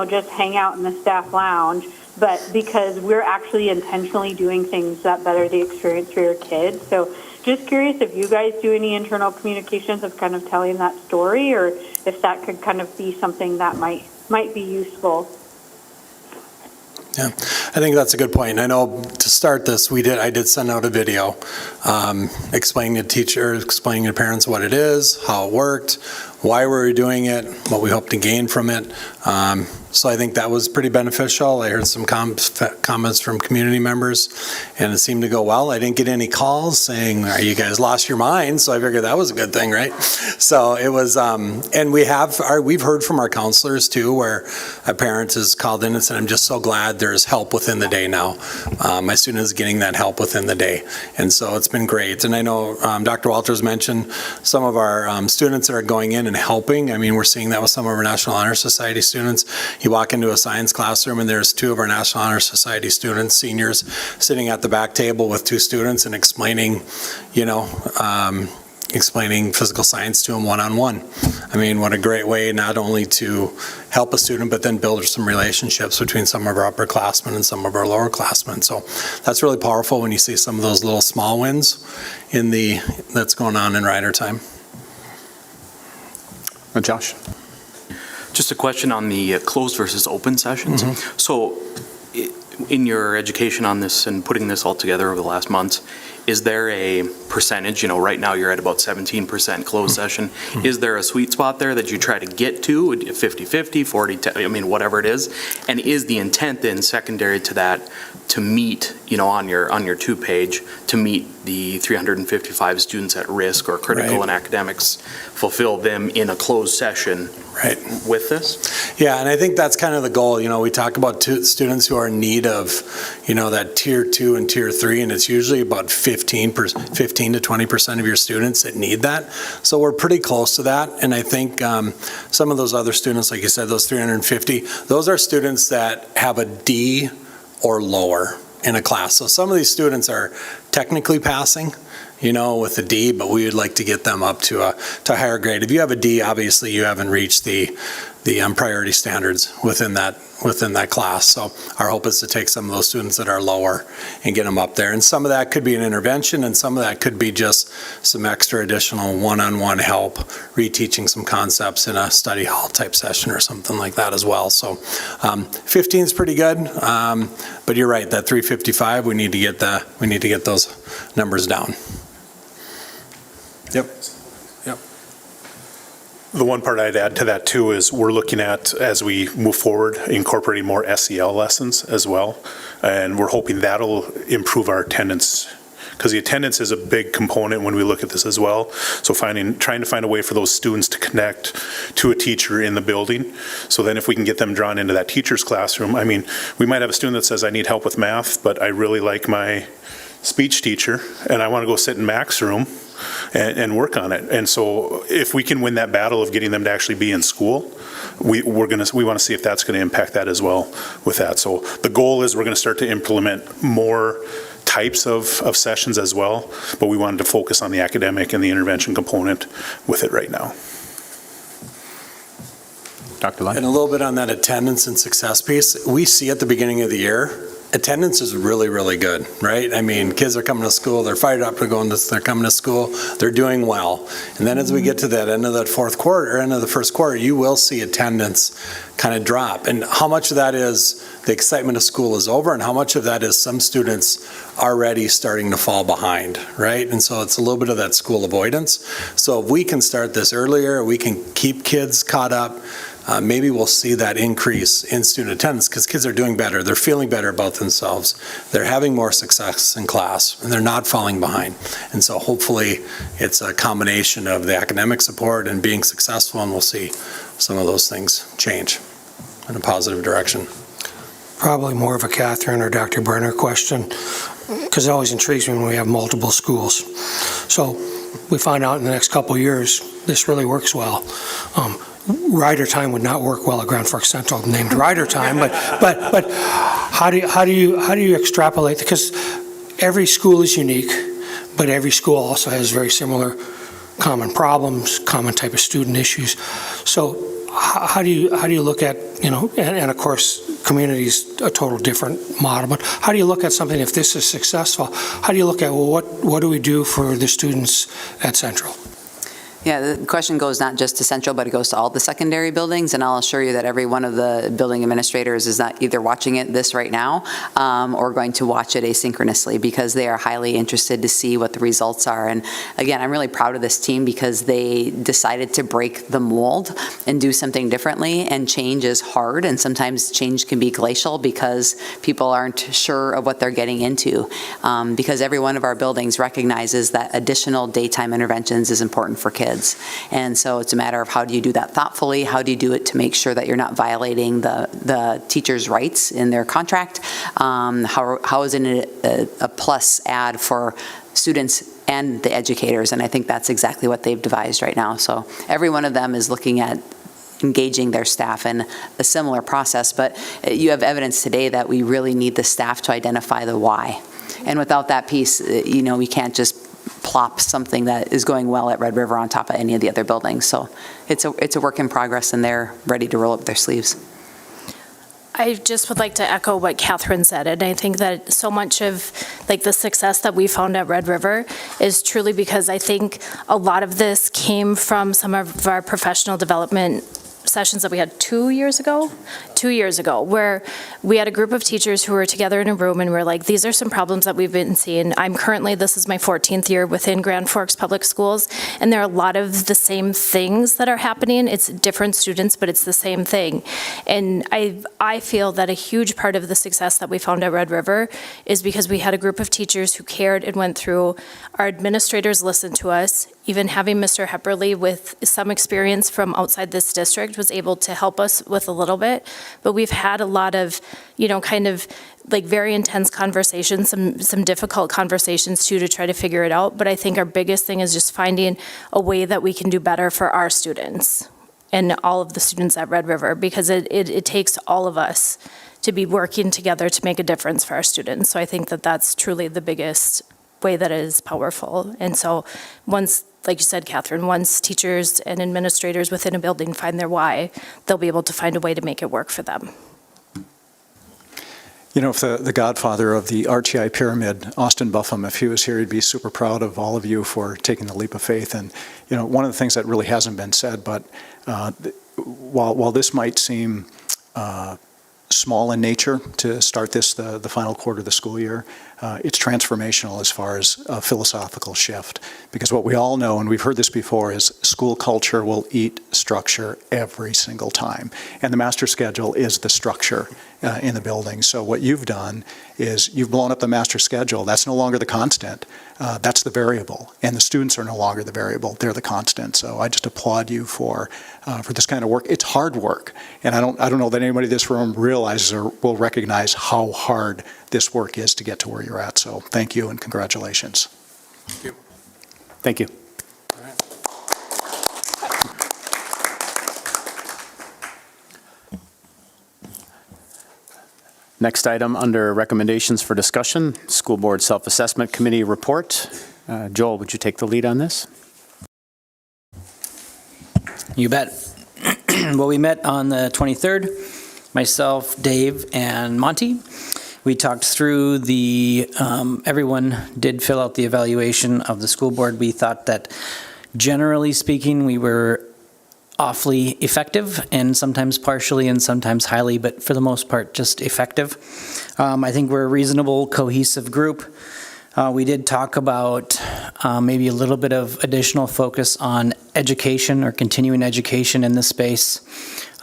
just hang out in the staff lounge, but because we're actually intentionally doing things that better the experience for your kids. So just curious if you guys do any internal communications of kind of telling that story, or if that could kind of be something that might be useful. Yeah, I think that's a good point. I know to start this, I did send out a video explaining to parents what it is, how it worked, why we were doing it, what we hope to gain from it. So I think that was pretty beneficial. I heard some comments from community members, and it seemed to go well. I didn't get any calls saying, you guys lost your mind, so I figured that was a good thing, right? So it was, and we've heard from our counselors too, where a parent has called in and said, I'm just so glad there's help within the day now. My student is getting that help within the day. And so it's been great. And I know Dr. Walters mentioned some of our students that are going in and helping. I mean, we're seeing that with some of our National Honor Society students. You walk into a science classroom and there's 2 of our National Honor Society students, seniors, sitting at the back table with 2 students and explaining, explaining physical science to them one-on-one. I mean, what a great way not only to help a student, but then build some relationships between some of our upperclassmen and some of our lowerclassmen. So that's really powerful when you see some of those little small wins that's going on in Rider Time. Josh? Just a question on the closed versus open sessions. Mm-hmm. So in your education on this and putting this all together over the last months, is there a percentage, right now you're at about 17% closed session. Mm-hmm. Is there a sweet spot there that you try to get to, 50-50, 40-10, whatever it is? And is the intent then secondary to that to meet, on your 2-page, to meet the 355 students at risk or critical Right. in academics, fulfill them in a closed session Right. with this? Yeah, and I think that's kind of the goal. We talk about students who are in need of, that tier 2 and tier 3, and it's usually about 15 to 20% of your students that need that. So we're pretty close to that, and I think some of those other students, like you said, those 350, those are students that have a D or lower in a class. So some of these students are technically passing, with a D, but we would like to get them up to a higher grade. If you have a D, obviously you haven't reached the priority standards within that class. So our hope is to take some of those students that are lower and get them up there. And some of that could be an intervention, and some of that could be just some extra additional one-on-one help, reteaching some concepts in a study hall type session or something like that as well. So 15 is pretty good, but you're right, that 355, we need to get those numbers down. Yep. The one part I'd add to that too is we're looking at, as we move forward, incorporating more SEL lessons as well. And we're hoping that'll improve our attendance, because the attendance is a big component when we look at this as well. So trying to find a way for those students to connect to a teacher in the building. So then if we can get them drawn into that teacher's classroom, we might have a student that says, I need help with math, but I really like my speech teacher and I want to go sit in Mac's room and work on it. And so if we can win that battle of getting them to actually be in school, we want to see if that's going to impact that as well with that. So the goal is we're going to start to implement more types of sessions as well, but we wanted to focus on the academic and the intervention component with it right now. Dr. Lai? And a little bit on that attendance and success piece, we see at the beginning of the year, attendance is really, really good, right? Kids are coming to school, they're fired up they're coming to school, they're doing well. And then as we get to that end of that end of the first quarter, you will see attendance kind of drop. And how much of that is the excitement of school is over, and how much of that is some students already starting to fall behind, right? And so it's a little bit of that school avoidance. So if we can start this earlier, we can keep kids caught up, maybe we'll see that increase in student attendance, because kids are doing better. They're feeling better about themselves. They're having more success in class, and they're not falling behind. And so hopefully it's a combination of the academic support and being successful, and we'll see some of those things change in a positive direction. Probably more of a Catherine or Dr. Brenner question, because it always intrigues me when we have multiple schools. So we find out in the next couple of years, this really works well. rider time would not work well at Grand Forks Central named rider time, but how do you extrapolate? Because every school is unique, but every school also has very similar common problems, common type of student issues. So how do you look at, and of course, community's a total different model, but how do you look at something if this is successful? How do you look at, well, what do we do for the students at Central? Yeah, the question goes not just to Central, but it goes to all the secondary buildings, and I'll assure you that every one of the building administrators is not either watching this right now or going to watch it asynchronously, because they are highly interested to see what the results are. And again, I'm really proud of this team because they decided to break the mold and do something differently, and change is hard, and sometimes change can be glacial because people aren't sure of what they're getting into, because every one of our buildings recognizes that additional daytime interventions is important for kids. And so it's a matter of how do you do that thoughtfully? How do you do it to make sure that you're not violating the teacher's rights in their contract? How is it a plus add for students and the educators? And I think that's exactly what they've devised right now. So every one of them is looking at engaging their staff in a similar process, but you have evidence today that we really need the staff to identify the why. And without that piece, we can't just plop something that is going well at Red River on top of any of the other buildings. So it's a work in progress, and they're ready to roll up their sleeves. I just would like to echo what Catherine said, and I think that so much of the success that we found at Red River is truly because I think a lot of this came from some of our professional development sessions that we had 2 years ago, where we had a group of teachers who were together in a room, and we're like, these are some problems that we've been seeing. This is my 14th year within Grand Forks Public Schools, and there are a lot of the same things that are happening. It's different students, but it's the same thing. And I feel that a huge part of the success that we found at Red River is because we had a group of teachers who cared and went through. Our administrators listened to us. Even having Mr. Hepperly with some experience from outside this district was able to help us with a little bit. But we've had a lot of, very intense conversations, some difficult conversations too, to try to figure it out. But I think our biggest thing is just finding a way that we can do better for our students and all of the students at Red River, because it takes all of us to be working together to make a difference for our students. So I think that that's truly the biggest way that it is powerful. And so once, like you said, Catherine, once teachers and administrators within a building find their why, they'll be able to find a way to make it work for them. If the godfather of the RTI pyramid, Austin Buffum, if he was here, he'd be super proud of all of you for taking the leap of faith. And, one of the things that really hasn't been said, but while this might seem small in nature to start the final quarter of the school year, it's transformational as far as a philosophical shift. Because what we all know, and we've heard this before, is school culture will eat structure every single time. And the master schedule is the structure in the building. So what you've done is you've blown up the master schedule. That's no longer the constant. That's the variable. And the students are no longer the variable. They're the constant. So I just applaud you for this kind of work. It's hard work. And I don't know that anybody in this room realizes or will recognize how hard this work is to get to where you're at. So thank you and congratulations. Thank you. Thank you. Next item under recommendations for discussion, School Board Self-Assessment Committee report. Joel, would you take the lead on this? You bet. Well, we met on the 23rd, myself, Dave, and Monty. We talked through everyone did fill out the evaluation of the school board. We thought that generally speaking, we were awfully effective, and sometimes partially and sometimes highly, but for the most part, just effective. I think we're a reasonable, cohesive group. We did talk about maybe a little bit of additional focus on education or continuing education in this space.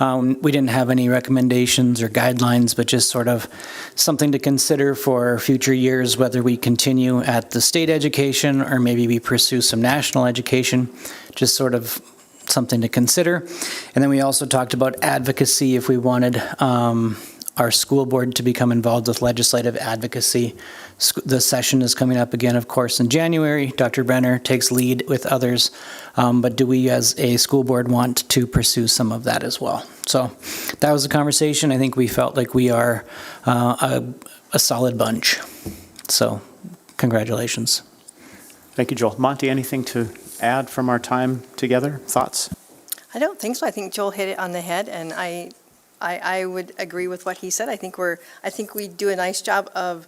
We didn't have any recommendations or guidelines, but just sort of something to consider for future years, whether we continue at the state education or maybe we pursue some national education, just sort of something to consider. And then we also talked about advocacy if we wanted our school board to become involved with legislative advocacy. The session is coming up again, of course, in January. Dr. Brenner takes lead with others, but do we as a school board want to pursue some of that as well? So that was a conversation. I think we felt like we are a solid bunch. So congratulations. Thank you, Joel. Monty, anything to add from our time together? Thoughts? I don't think so. I think Joel hit it on the head, and I would agree with what he said. I think we do a nice job of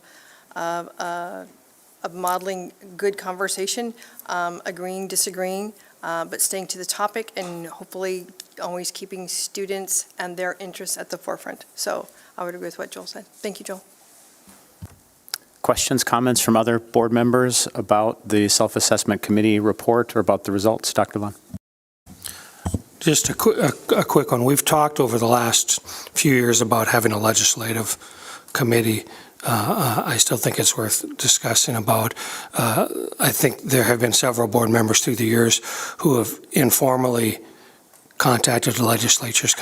modeling good conversation, agreeing, disagreeing, but staying to the topic and hopefully always keeping students and their interests at the forefront. So I would agree with what Joel said. Thank you, Joel. Questions, comments from other board members about the self-assessment committee report or about the results? Dr. Vaughn? Just a quick one. We've talked over the last few years about having a legislative committee. I still think it's worth discussing about. I think there have been several board members through the years who have informally contacted the legislatures,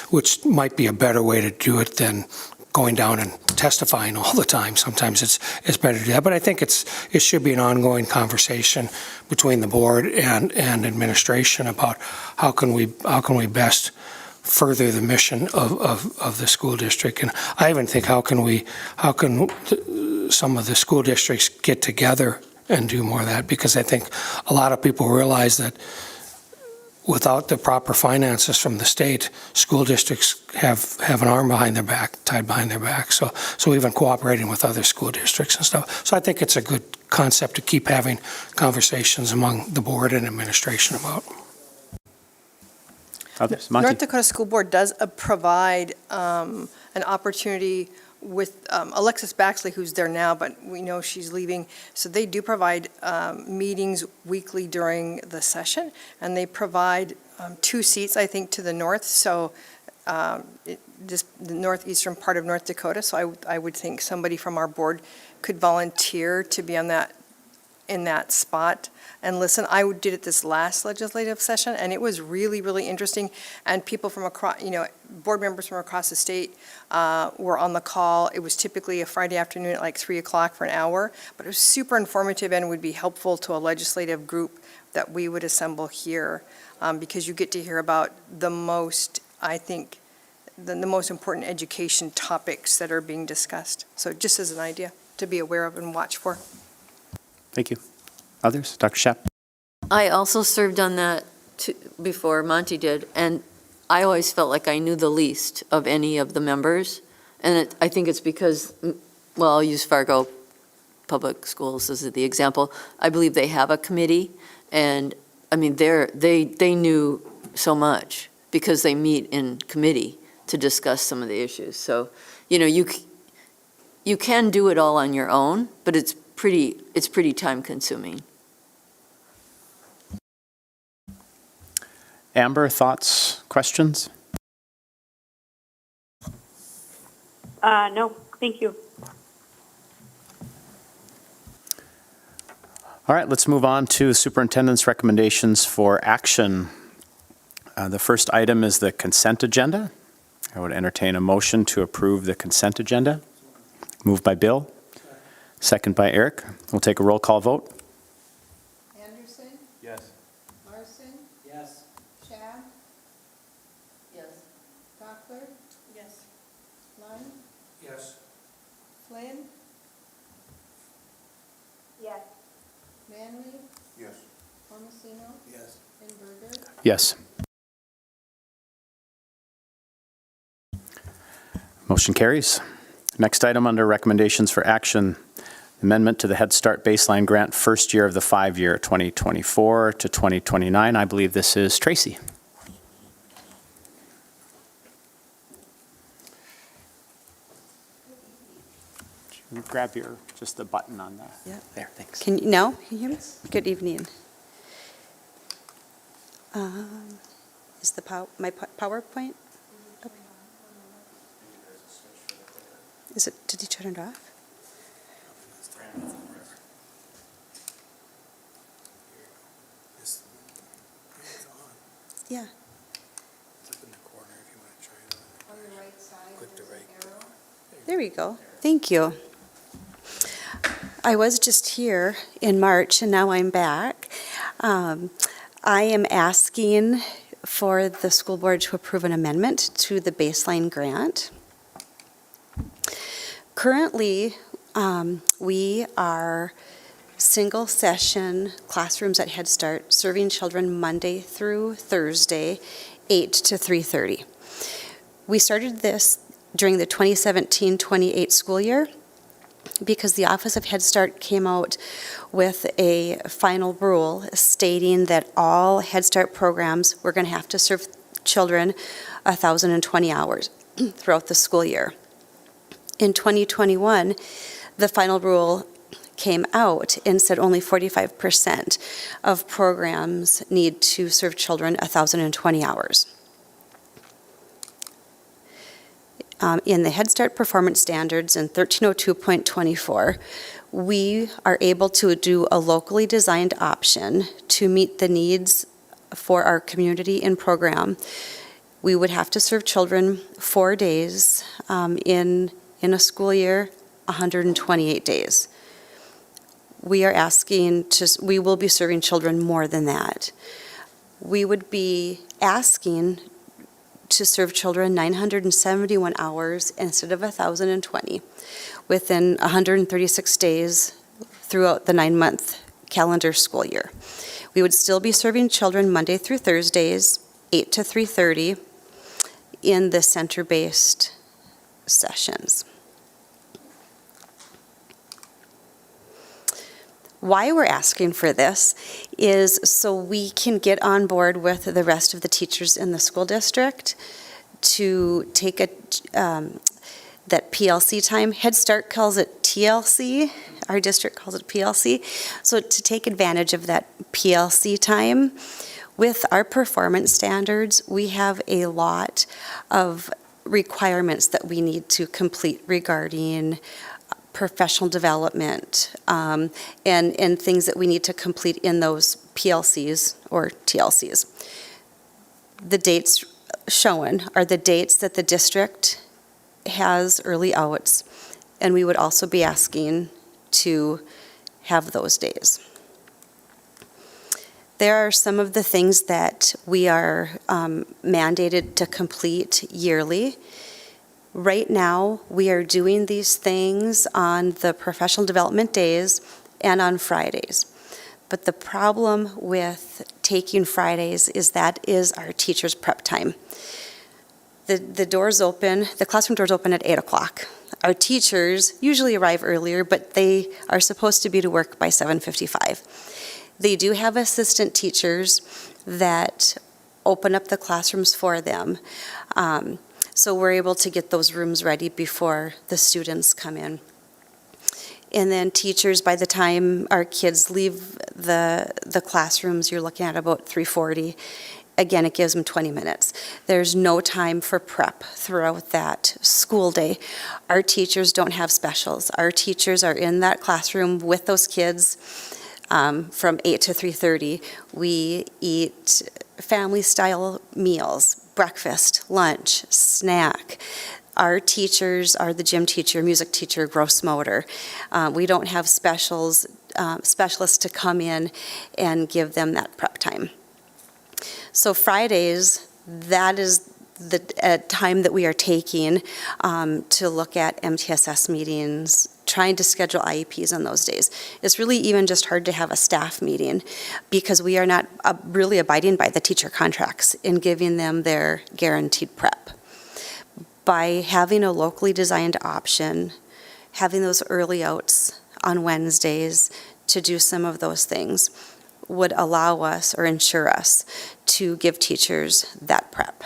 which might be a better way to do it than going down and testifying all the time. Sometimes it's better to do that. But I think it should be an ongoing conversation between the board and administration about how can we best further the mission of the school district. And I even think how can some of the school districts get together and do more of that, because I think a lot of people realize that without the proper finances from the state, school districts have an arm behind their back, tied behind their back. So even cooperating with other school districts and stuff. So I think it's a good concept to keep having conversations among the board and administration about. Others? Monty? North Dakota School Board does provide an opportunity with Alexis Baxley, who's there now, but we know she's leaving. So they do provide meetings weekly during the session, and they provide 2 seats, I think, to the north. So the northeastern part of North Dakota. So I would think somebody from our board could volunteer to be on in that spot and listen. I did it this last legislative session, and it was really, really interesting. And people from across, board members from across the state were on the call. It was typically a Friday afternoon at like 3 o'clock for an hour, but it was super informative and would be helpful to a legislative group that we would assemble here, because you get to hear about the most, I think, the most important education topics that are being discussed. So just as an idea to be aware of and watch for. Thank you. Others? Dr. Shep? I also served on that before Monty did, and I always felt like I knew the least of any of the members. And I think it's because, well, I'll use Fargo Public Schools as the example. I believe they have a committee, and I mean, they knew so much because they meet in committee to discuss some of the issues. So, you can do it all on your own, but it's pretty time consuming. Amber, thoughts, questions? No, thank you. All right, let's move on to the superintendent's recommendations for action. The first item is the consent agenda. I would entertain a motion to approve the consent agenda. Moved by Bill, second by Eric. We'll take a roll call vote. Anderson? Yes. Larson? Yes. Shab? Yes. Dockler? Yes. Lund? Yes. Flynn? Yes. Manley? Yes. Tomasino? Yes. And Berger? Yes. Motion carries. Next item under recommendations for action, amendment to the Head Start Baseline Grant first year of the 5-year, 2024 to 2029. I believe this is Tracy. You grab just the button on that. Yeah. There, thanks. Can you hear me? Good evening. Is my PowerPoint? Okay. Did he turn it off? Yeah. It's up in the corner if you want to try it on. There we go. Thank you. I was just here in March, and now I'm back. I am asking for the school board to approve an amendment to the baseline grant. Currently, we are single session classrooms at Head Start, serving children Monday through Thursday, 8 to 3:30. We started this during the 2017-28 school year because the Office of Head Start came out with a final rule stating that all Head Start programs were going to have to serve children 1,020 hours throughout the school year. In 2021, the final rule came out and said only 45% of programs need to serve children 1,020 hours. In the Head Start Performance Standards in 1302.24, we are able to do a locally designed option to meet the needs for our community in program. We would have to serve children 4 days in a school year, 128 days. We will be serving children more than that. We would be asking to serve children 971 hours instead of 1,020 within 136 days throughout the 9-month calendar school year. We would still be serving children Monday through Thursdays, 8 to 3:30 in the center-based sessions. Why we're asking for this is so we can get on board with the rest of the teachers in the school district to take that PLC time. Head Start calls it TLC. Our district calls it PLC. So to take advantage of that PLC time, with our performance standards, we have a lot of requirements that we need to complete regarding professional development and things that we need to complete in those PLCs or TLCs. The dates shown are the dates that the district has early outs, and we would also be asking to have those days. There are some of the things that we are mandated to complete yearly. Right now, we are doing these things on the professional development days and on Fridays. But the problem with taking Fridays is that is our teachers' prep time. The doors open, the classroom doors open at 8 o'clock. Our teachers usually arrive earlier, but they are supposed to be to work by 7:55. They do have assistant teachers that open up the classrooms for them. So we're able to get those rooms ready before the students come in. And then teachers, by the time our kids leave the classrooms, you're looking at about 3:40. Again, it gives them 20 minutes. There's no time for prep throughout that school day. Our teachers don't have specials. Our teachers are in that classroom with those kids from 8 to 3:30. We eat family-style meals, breakfast, lunch, snack. Our teachers are the gym teacher, music teacher, gross motor. We don't have specialists to come in and give them that prep time. So Fridays, that is the time that we are taking to look at MTSS meetings, trying to schedule IEPs on those days. It's really even just hard to have a staff meeting because we are not really abiding by the teacher contracts in giving them their guaranteed prep. By having a locally designed option, having those early outs on Wednesdays to do some of those things would allow us or ensure us to give teachers that prep.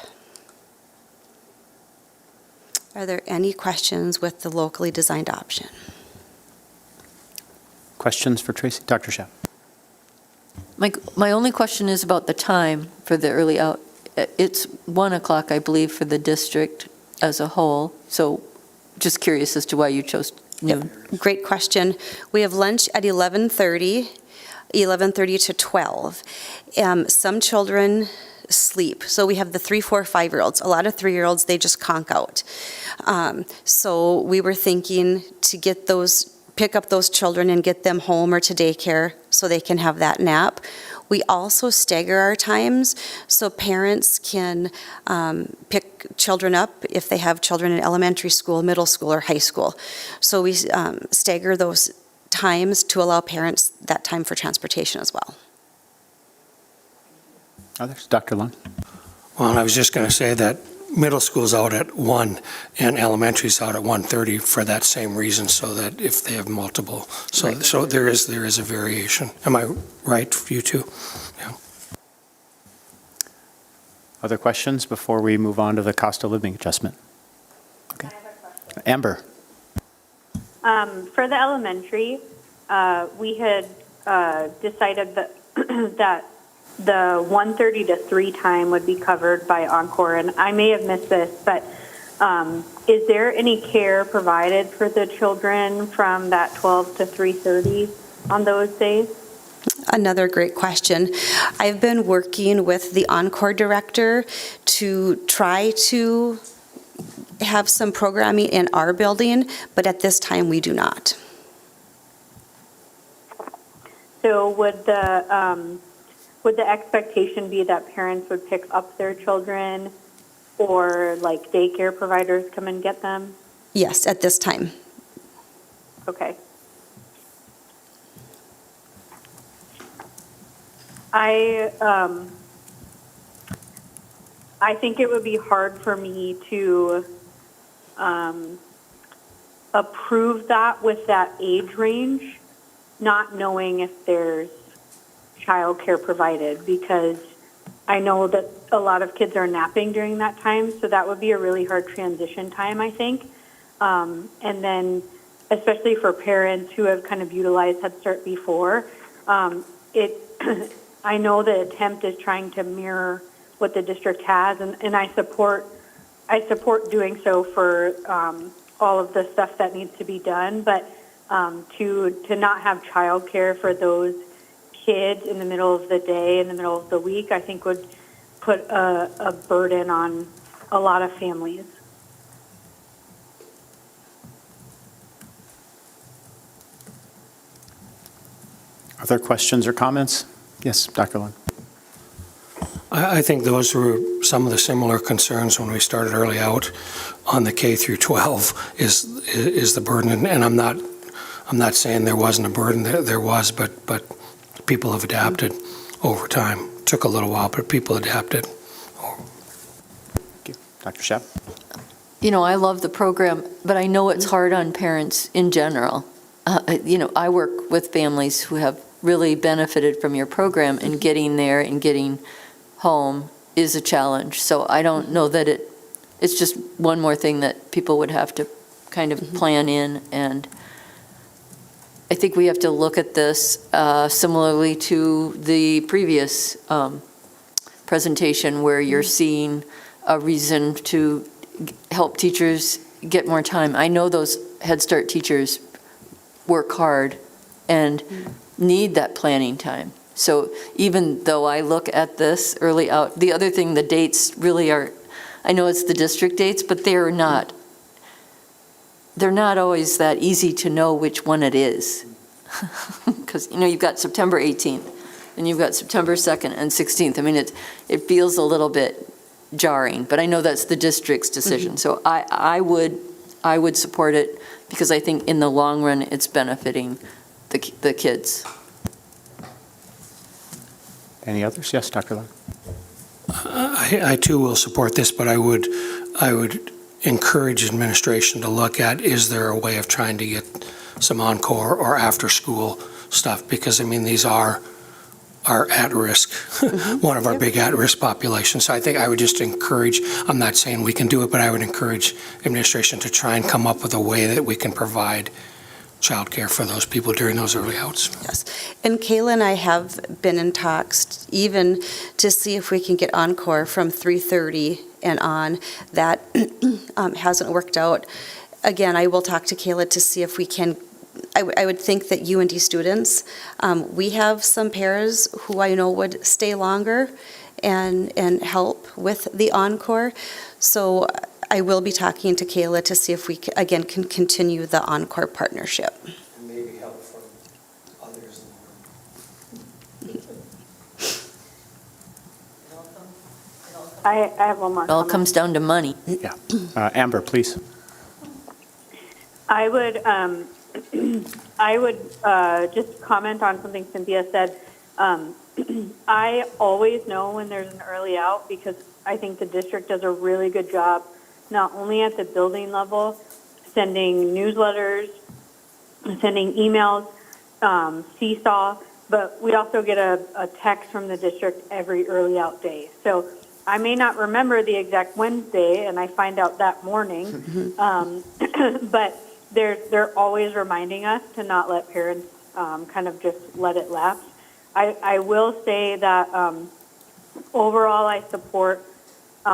Are there any questions with the locally designed option? Questions for Tracy? Dr. Schaap. My only question is about the time for the early out. It's 1 o'clock, I believe, for the district as a whole. So just curious as to why you chose noon. Yep. Great question. We have lunch at 11:30 to 12. Some children sleep. So we have the 3, 4, 5-year-olds. A lot of 3-year-olds, they just conk out. So we were thinking to pick up those children and get them home or to daycare so they can have that nap. We also stagger our times so parents can pick children up if they have children in elementary school, middle school, or high school. So we stagger those times to allow parents that time for transportation as well. Others? Dr. Lund? Well, I was just going to say that middle school's out at 1 and elementary's out at 1:30 for that same reason, so that if they have multiple, so there is a variation. Am I right, you two? Yeah. Other questions before we move on to the cost of living adjustment? Okay. Amber? For the elementary, we had decided that that the 1:30 to 3 time would be covered by Encore, and I may have missed this, but is there any care provided for the children from that 12 to 3:30 on those days? Another great question. I've been working with the Encore director to try to have some programming in our building, but at this time we do not. So would the expectation be that parents would pick up their children, or like daycare providers come and get them? Yes, at this time. Okay. I think it would be hard for me to approve that with that age range, not knowing if there's childcare provided, because I know that a lot of kids are napping during that time, so that would be a really hard transition time, I think. And then, especially for parents who have kind of utilized Head Start before, I know the attempt is trying to mirror what the district has, and I support doing so for all of the stuff that needs to be done, but to not have childcare for those kids in the middle of the day, in the middle of the week, I think would put a burden on a lot of families. Other questions or comments? Yes, Dr. Lund. I think those were some of the similar concerns when we started early out on the K through 12 is the burden, and I'm not saying there wasn't a burden, there was, but people have adapted over time. Took a little while, but people adapted. Thank you. Dr. Shep? You know, I love the program, but I know it's hard on parents in general. I work with families who have really benefited from your program, and getting there and getting home is a challenge. So I don't know that it's just one more thing that people would have to kind of plan in, and I think we have to look at this similarly to the previous presentation, where you're seeing a reason to help teachers get more time. I know those Head Start teachers work hard and need that planning time. So even though I look at this early out, the other thing, the dates really are, I know it's the district dates, but they're not always that easy to know which one it is. Because, you've got September 18th, and you've got September 2nd and 16th. I mean, it feels a little bit jarring, but I know that's the district's decision. So I would support it, because I think in the long run, it's benefiting the kids. Any others? Yes, Dr. Lund. I too will support this, but I would encourage administration to look at, is there a way of trying to get some encore or after-school stuff? Because, these are at risk, one of our big at-risk populations. So I think I would just encourage, I'm not saying we can do it, but I would encourage administration to try and come up with a way that we can provide childcare for those people during those early outs. Yes. And Kayla and I have been in talks even to see if we can get Encore from 3:30 and on. That hasn't worked out. Again, I will talk to Kayla to see if we can I would think that UND students, we have some paras who I know would stay longer and help with the encore. So I will be talking to Kayla to see if we, again, can continue the encore partnership. And maybe help from others. I have one more It all comment. comes down to money. Yeah. Amber, please. I would, just comment on something Cynthia said. I always know when there's an early out because I think the district does a really good job, not only at the building level, sending newsletters, sending emails, seesaw, but we also get a text from the district every early out day. So I may not remember the exact Wednesday, and I find out that morning, but they're always reminding us to not let parents kind of just let it lapse. I will say that overall I support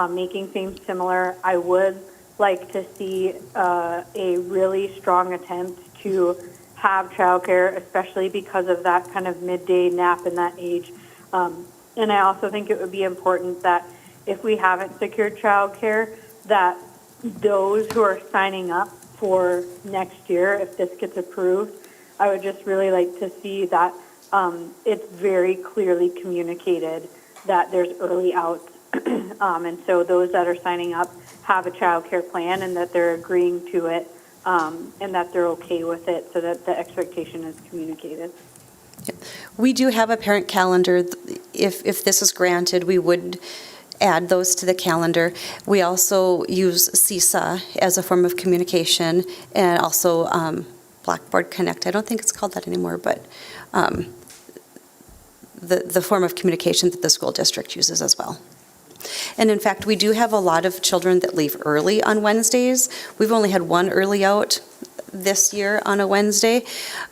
making things similar. I would like to see a really strong attempt to have childcare, especially because of that kind of midday nap in that age. And I also think it would be important that if we haven't secured childcare, that those who are signing up for next year, if this gets approved, I would just really like to see that it's very clearly communicated that there's early outs. And so those that are signing up have a childcare plan and that they're agreeing to it and that they're okay with it so that the expectation is communicated. We do have a parent calendar. If this is granted, we would add those to the calendar. We also use Seesaw as a form of communication and also Blackboard Connect. I don't think it's called that anymore, but the form of communication that the school district uses as well. And in fact, we do have a lot of children that leave early on Wednesdays. We've only had one early out this year on a Wednesday,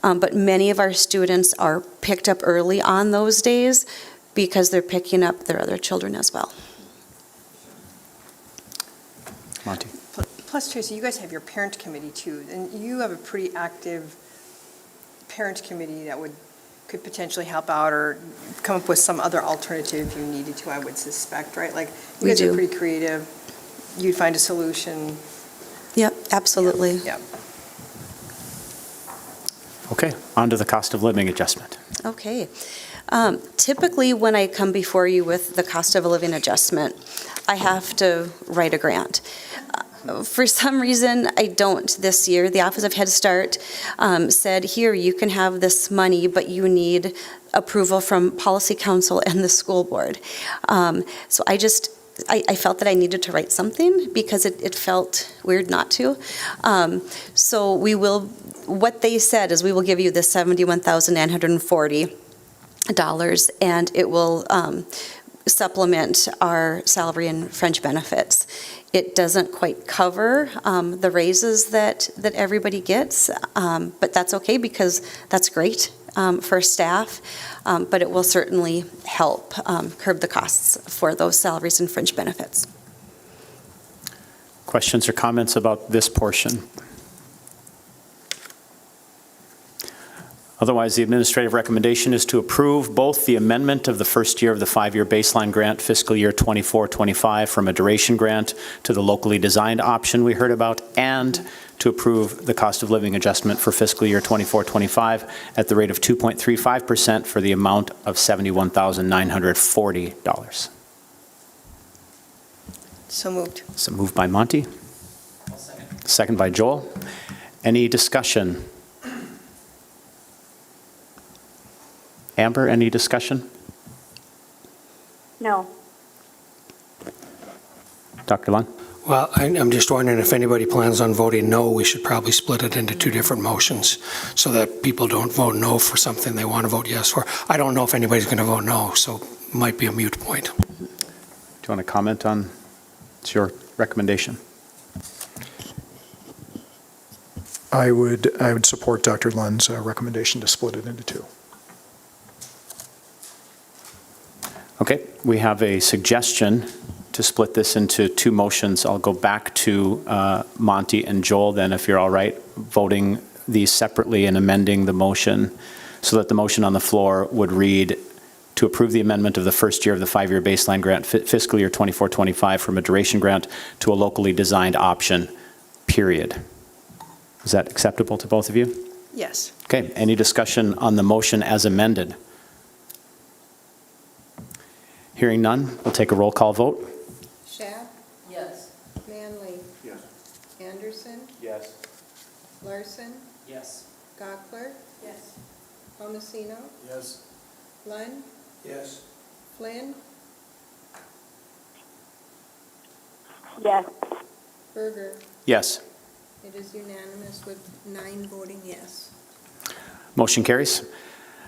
but many of our students are picked up early on those days because they're picking up their other children as well. Monty. Plus, Tracy, you guys have your parent committee too, and you have a pretty active parent committee that could potentially help out or come up with some other alternative if you needed to, I would suspect, right? Like, you guys are pretty creative. You'd find a solution. Yep, absolutely. Yep. Okay, on to the cost of living adjustment. Okay. Typically, when I come before you with the cost of a living adjustment, I have to write a grant. For some reason, I don't this year. The Office of Head Start said, here, you can have this money, but you need approval from Policy Council and the school board. So I felt that I needed to write something because it felt weird not to. So what they said is we will give you the $71,940, and it will supplement our salary and fringe benefits. It doesn't quite cover the raises that everybody gets, but that's okay because that's great for staff, but it will certainly help curb the costs for those salaries and fringe benefits. Questions or comments about this portion? Otherwise, the administrative recommendation is to approve both the amendment of the first year of the 5-year baseline grant, fiscal year 24-25, from a duration grant to the locally designed option we heard about, and to approve the cost of living adjustment for fiscal year 24-25 at the rate of 2.35% for the amount of $71,940. So moved. So moved by Monty. Second by Joel. Any discussion? Amber, any discussion? No. Dr. Lund? Well, I'm just wondering if anybody plans on voting no, we should probably split it into two different motions so that people don't vote no for something they want to vote yes for. I don't know if anybody's going to vote no, so it might be a moot point. Do you want to comment on your recommendation? I would support Dr. Lund's recommendation to split it into two. Okay, we have a suggestion to split this into two motions. I'll go back to Monty and Joel then, if you're all right, voting these separately and amending the motion so that the motion on the floor would read to approve the amendment of the first year of the 5-year baseline grant fiscal year 24-25 from a duration grant to a locally designed option, period. Is that acceptable to both of you? Yes. Okay, any discussion on the motion as amended? Hearing none, we'll take a roll call vote. Schaaf, Yes. Manley, Yes. Anderson, Yes. Larson, Yes. Gockler, Yes. Palmesino, Yes. Lund, Yes. Flynn, Yes. Berger. Yes. It is unanimous with 9 voting yes. Motion carries.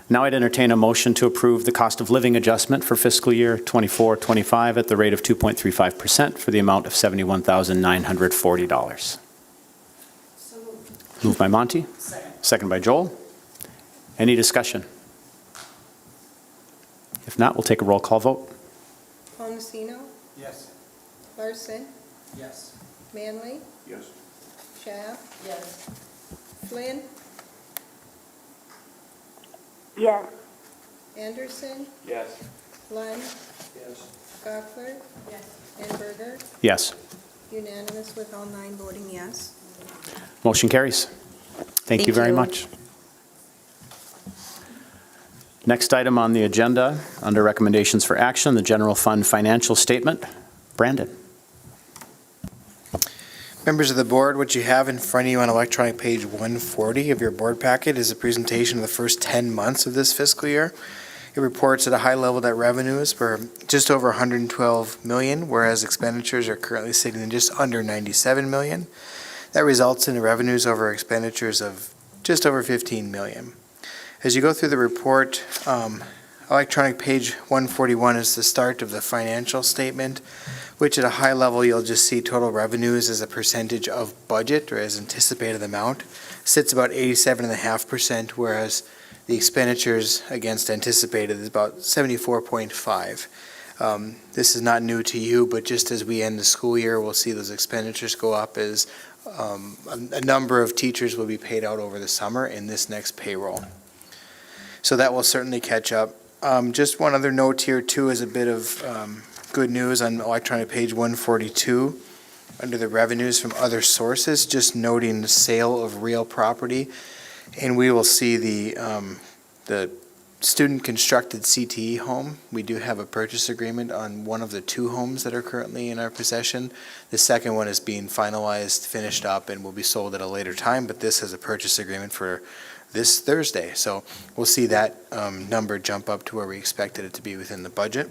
Now I'd entertain a motion to approve the cost of living adjustment for fiscal year 24-25 at the rate of 2.35% for the amount of $71,940. Moved by Monty. Second by Joel. Any discussion? If not, we'll take a roll call vote. Palmesino, Yes. Larson, Yes. Manley, Yes. Schaaf, Yes. Flynn, Yes. Anderson, Yes. Lund, Yes. Gockler, and Berger. Yes. Unanimous with all 9 voting yes. Motion carries. Thank you very much. Next item on the agenda, under recommendations for action, the general fund financial statement. Brandon. Members of the board, what you have in front of you on electronic page 140 of your board packet is a presentation of the first 10 months of this fiscal year. It reports at a high level that revenues were just over 112 million, whereas expenditures are currently sitting in just under 97 million. That results in revenues over expenditures of just over 15 million. As you go through the report, electronic page 141 is the start of the financial statement, which at a high level, you'll just see total revenues as a percentage of budget or as anticipated amount, sits about 87.5%, whereas the expenditures against anticipated is about 74.5. This is not new to you, but just as we end the school year, we'll see those expenditures go up as a number of teachers will be paid out over the summer in this next payroll. So that will certainly catch up. Just one other note here too is a bit of good news on electronic page 142 under the revenues from other sources, just noting the sale of real property. And we will see the student constructed CTE home. We do have a purchase agreement on one of the 2 homes that are currently in our possession. The second one is being finalized, finished up, and will be sold at a later time, but this has a purchase agreement for this Thursday. So we'll see that number jump up to where we expected it to be within the budget.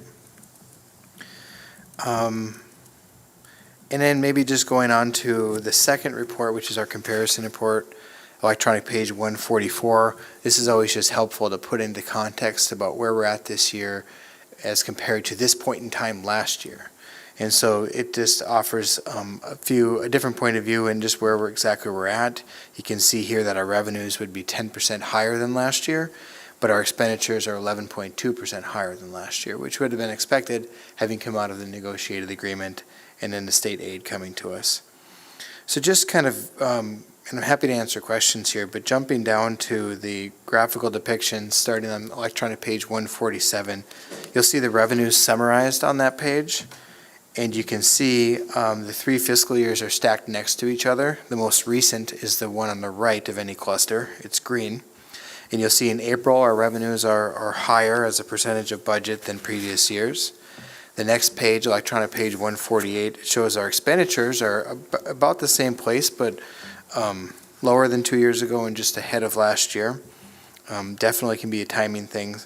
And then maybe just going on to the second report, which is our comparison report, electronic page 144. This is always just helpful to put into context about where we're at this year as compared to this point in time last year. And so it just offers a different point of view and just where we're exactly where we're at. You can see here that our revenues would be 10% higher than last year, but our expenditures are 11.2% higher than last year, which would have been expected having come out of the negotiated agreement and then the state aid coming to us. So just kind of, and I'm happy to answer questions here, but jumping down to the graphical depiction, starting on electronic page 147, you'll see the revenues summarized on that page. And you can see the 3 fiscal years are stacked next to each other. The most recent is the one on the right of any cluster. It's green. And you'll see in April, our revenues are higher as a percentage of budget than previous years. The next page, electronic page 148, shows our expenditures are about the same place, but lower than 2 years ago and just ahead of last year. Definitely can be a timing thing.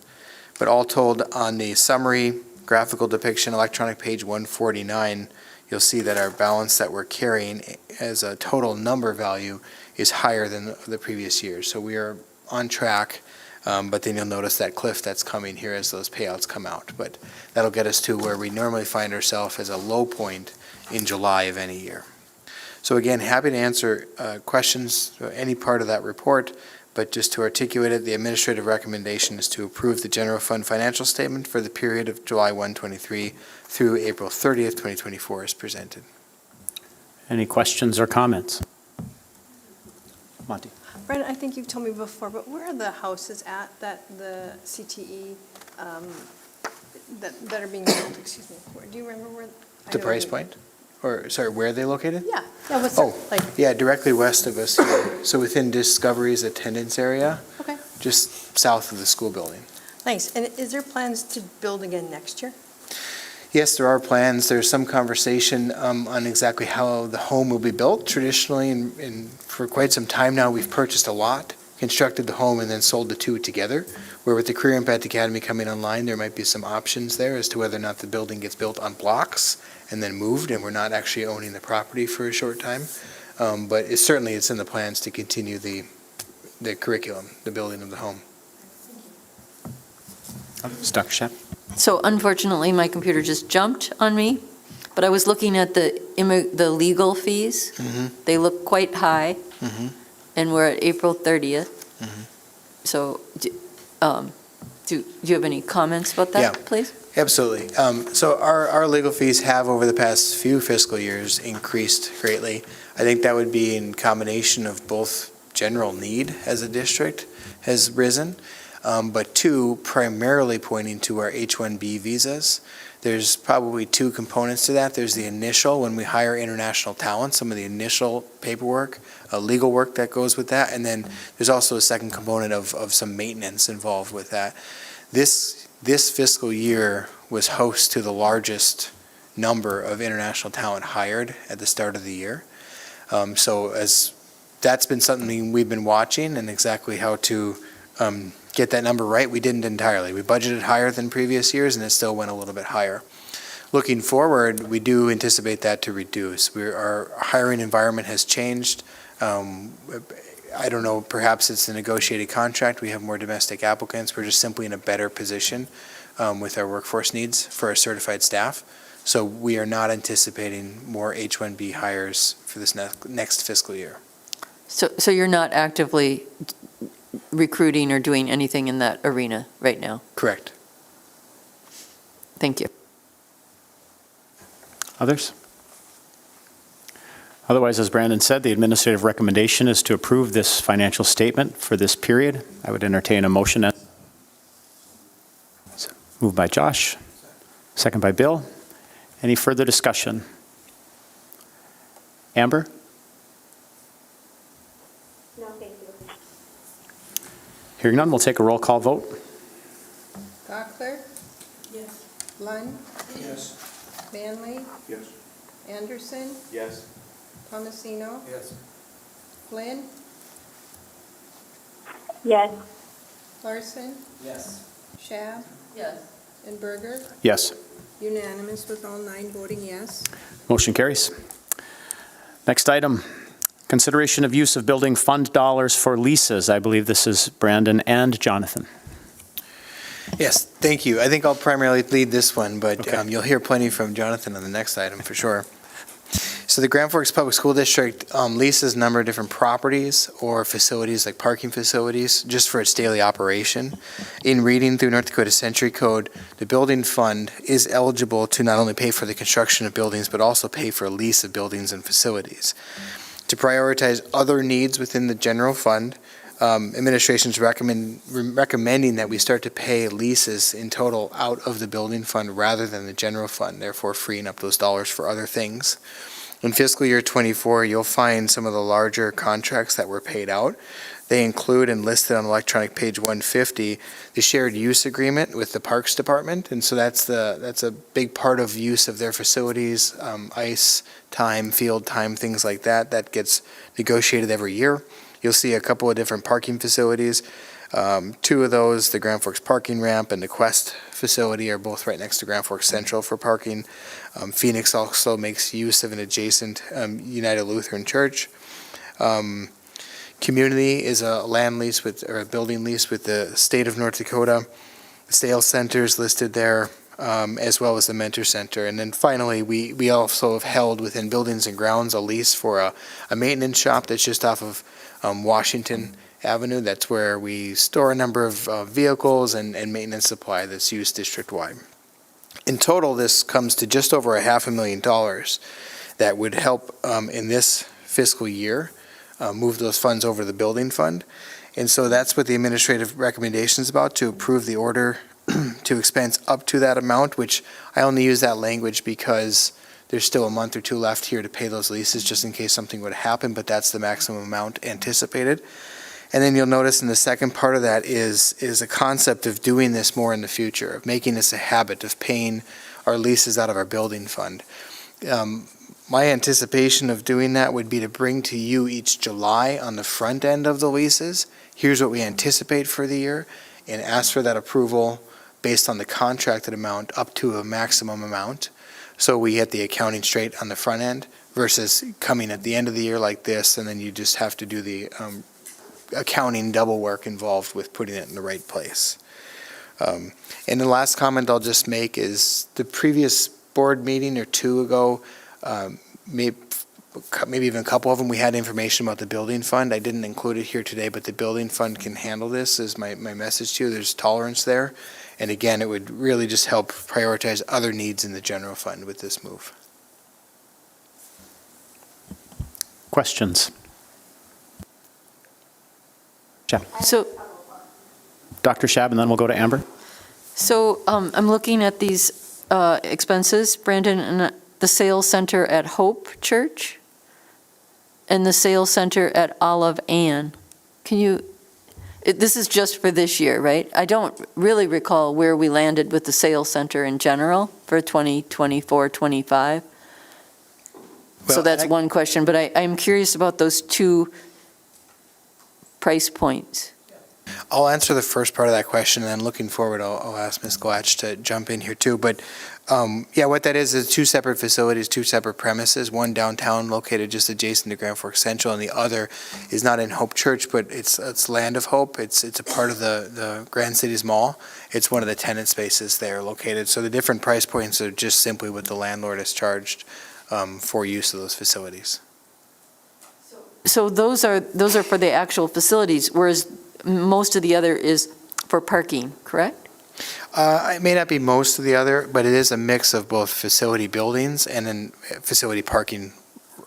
But all told, on the summary graphical depiction, electronic page 149, you'll see that our balance that we're carrying as a total number value is higher than the previous year. So we are on track, but then you'll notice that cliff that's coming here as those payouts come out. But that'll get us to where we normally find ourselves as a low point in July of any year. So again, happy to answer questions, any part of that report, but just to articulate it, the administrative recommendation is to approve the general fund financial statement for the period of July 1, 23 through April 30th, 2024 as presented. Any questions or comments? Monty. Brenda, I think you've told me before, but where are the houses at that the CTE, that are being built, excuse me, do you remember where? The price point? Or, sorry, where are they located? Yeah, what's, Oh, like, yeah, directly west of us here. So within Discovery's attendance area, okay, just south of the school building. nice. And is there plans to build again next year? Yes, there are plans. There's some conversation on exactly how the home will be built. Traditionally, and for quite some time now, we've purchased a lot, constructed the home, and then sold the two together. Where with the Career Impact Academy coming online, there might be some options there as to whether or not the building gets built on blocks and then moved, and we're not actually owning the property for a short time. But it's in the plans to continue the curriculum, the building of the home. Dr. Shep? So unfortunately, my computer just jumped on me, but I was looking at the legal fees. They look quite high, and we're at April 30th. So do you have any comments about that, Yeah. please? Absolutely. So our legal fees have, over the past few fiscal years, increased greatly. I think that would be in combination of both general need as a district has risen, but two, primarily pointing to our H-1B visas. There's probably two components to that. There's the initial, when we hire international talent, some of the initial paperwork, legal work that goes with that, and then there's also a second component of some maintenance involved with that. This fiscal year was host to the largest number of international talent hired at the start of the year. So as that's been something we've been watching, and exactly how to get that number right. We didn't entirely. We budgeted higher than previous years, and it still went a little bit higher. Looking forward, we do anticipate that to reduce. Our hiring environment has changed. I don't know, perhaps it's a negotiated contract. We have more domestic applicants. We're just simply in a better position with our workforce needs for our certified staff. So we are not anticipating more H-1B hires for this next fiscal year. So you're not actively recruiting or doing anything in that arena right now? Correct. Thank you. Others? Otherwise, as Brandon said, the administrative recommendation is to approve this financial statement for this period. I would entertain a motion. Moved by Josh, second by Bill. Any further discussion? Amber? No, thank you. Hearing none, we'll take a roll call vote. Gockler? Yes. Lund? Yes. Manley? Yes. Anderson? Yes. Tomasino? Yes. Flynn? Yes. Larson? Yes. Shab? Yes. And Berger? Yes. Unanimous with all 9 voting yes. Motion carries. Next item, consideration of use of building fund dollars for leases. I believe this is Brandon and Jonathan. Yes, thank you. I think I'll primarily lead this one, but Okay. you'll hear plenty from Jonathan on the next item for sure. So the Grand Forks Public School District leases a number of different properties or facilities like parking facilities just for its daily operation. In reading through North Dakota Century Code, the building fund is eligible to not only pay for the construction of buildings, but also pay for a lease of buildings and facilities. To prioritize other needs within the general fund, administration's recommending that we start to pay leases in total out of the building fund rather than the general fund, therefore freeing up those dollars for other things. In fiscal year 24, you'll find some of the larger contracts that were paid out. They include, and listed on electronic page 150, the shared use agreement with the Parks Department, and so that's a big part of use of their facilities, ice time, field time, things like that. That gets negotiated every year. You'll see a couple of different parking facilities. Two of those, the Grand Forks parking ramp and the Quest facility, are both right next to Grand Forks Central for parking. Phoenix also makes use of an adjacent United Lutheran Church. Community is a land lease or a building lease with the state of North Dakota. The sales center is listed there, as well as the Mentor Center. And then finally, we also have held within Buildings and Grounds a lease for a maintenance shop that's just off of Washington Avenue. That's where we store a number of vehicles and maintenance supply that's used district-wide. In total, this comes to just over $500,000 that would help in this fiscal year move those funds over to the building fund. And so that's what the administrative recommendation is about, to approve the order to expense up to that amount, which I only use that language because there's still a month or two left here to pay those leases, just in case something would happen, but that's the maximum amount anticipated. And then you'll notice in the second part of that is a concept of doing this more in the future, of making this a habit of paying our leases out of our building fund. My anticipation of doing that would be to bring to you each July on the front end of the leases, here's what we anticipate for the year, and ask for that approval based on the contracted amount up to a maximum amount. So we get the accounting straight on the front end versus coming at the end of the year like this, and then you just have to do the accounting double work involved with putting it in the right place. And the last comment I'll just make is the previous board meeting or two ago, maybe even a couple of them, we had information about the building fund. I didn't include it here today, but the building fund can handle this, is my message to you. There's tolerance there. And again, it would really just help prioritize other needs in the general fund with this move. Questions? Shab. So, Dr. Shab, and then we'll go to Amber. so I'm looking at these expenses, Brandon, and the sales center at Hope Church and the sales center at Olive Ann. Can you, this is just for this year, right? I don't really recall where we landed with the sales center in general for 2024-25. So that's one question, but I'm curious about those two price points. I'll answer the first part of that question, and then looking forward, I'll ask Ms. Glatch to jump in here too. But yeah, what that is two separate facilities, two separate premises, one downtown located just adjacent to Grand Forks Central, and the other is not in Hope Church, but it's Land of Hope. It's a part of the Grand Cities Mall. It's one of the tenant spaces there located. So the different price points are just simply what the landlord has charged for use of those facilities. So those are for the actual facilities, whereas most of the other is for parking, correct? It may not be most of the other, but it is a mix of both facility buildings and then facility parking,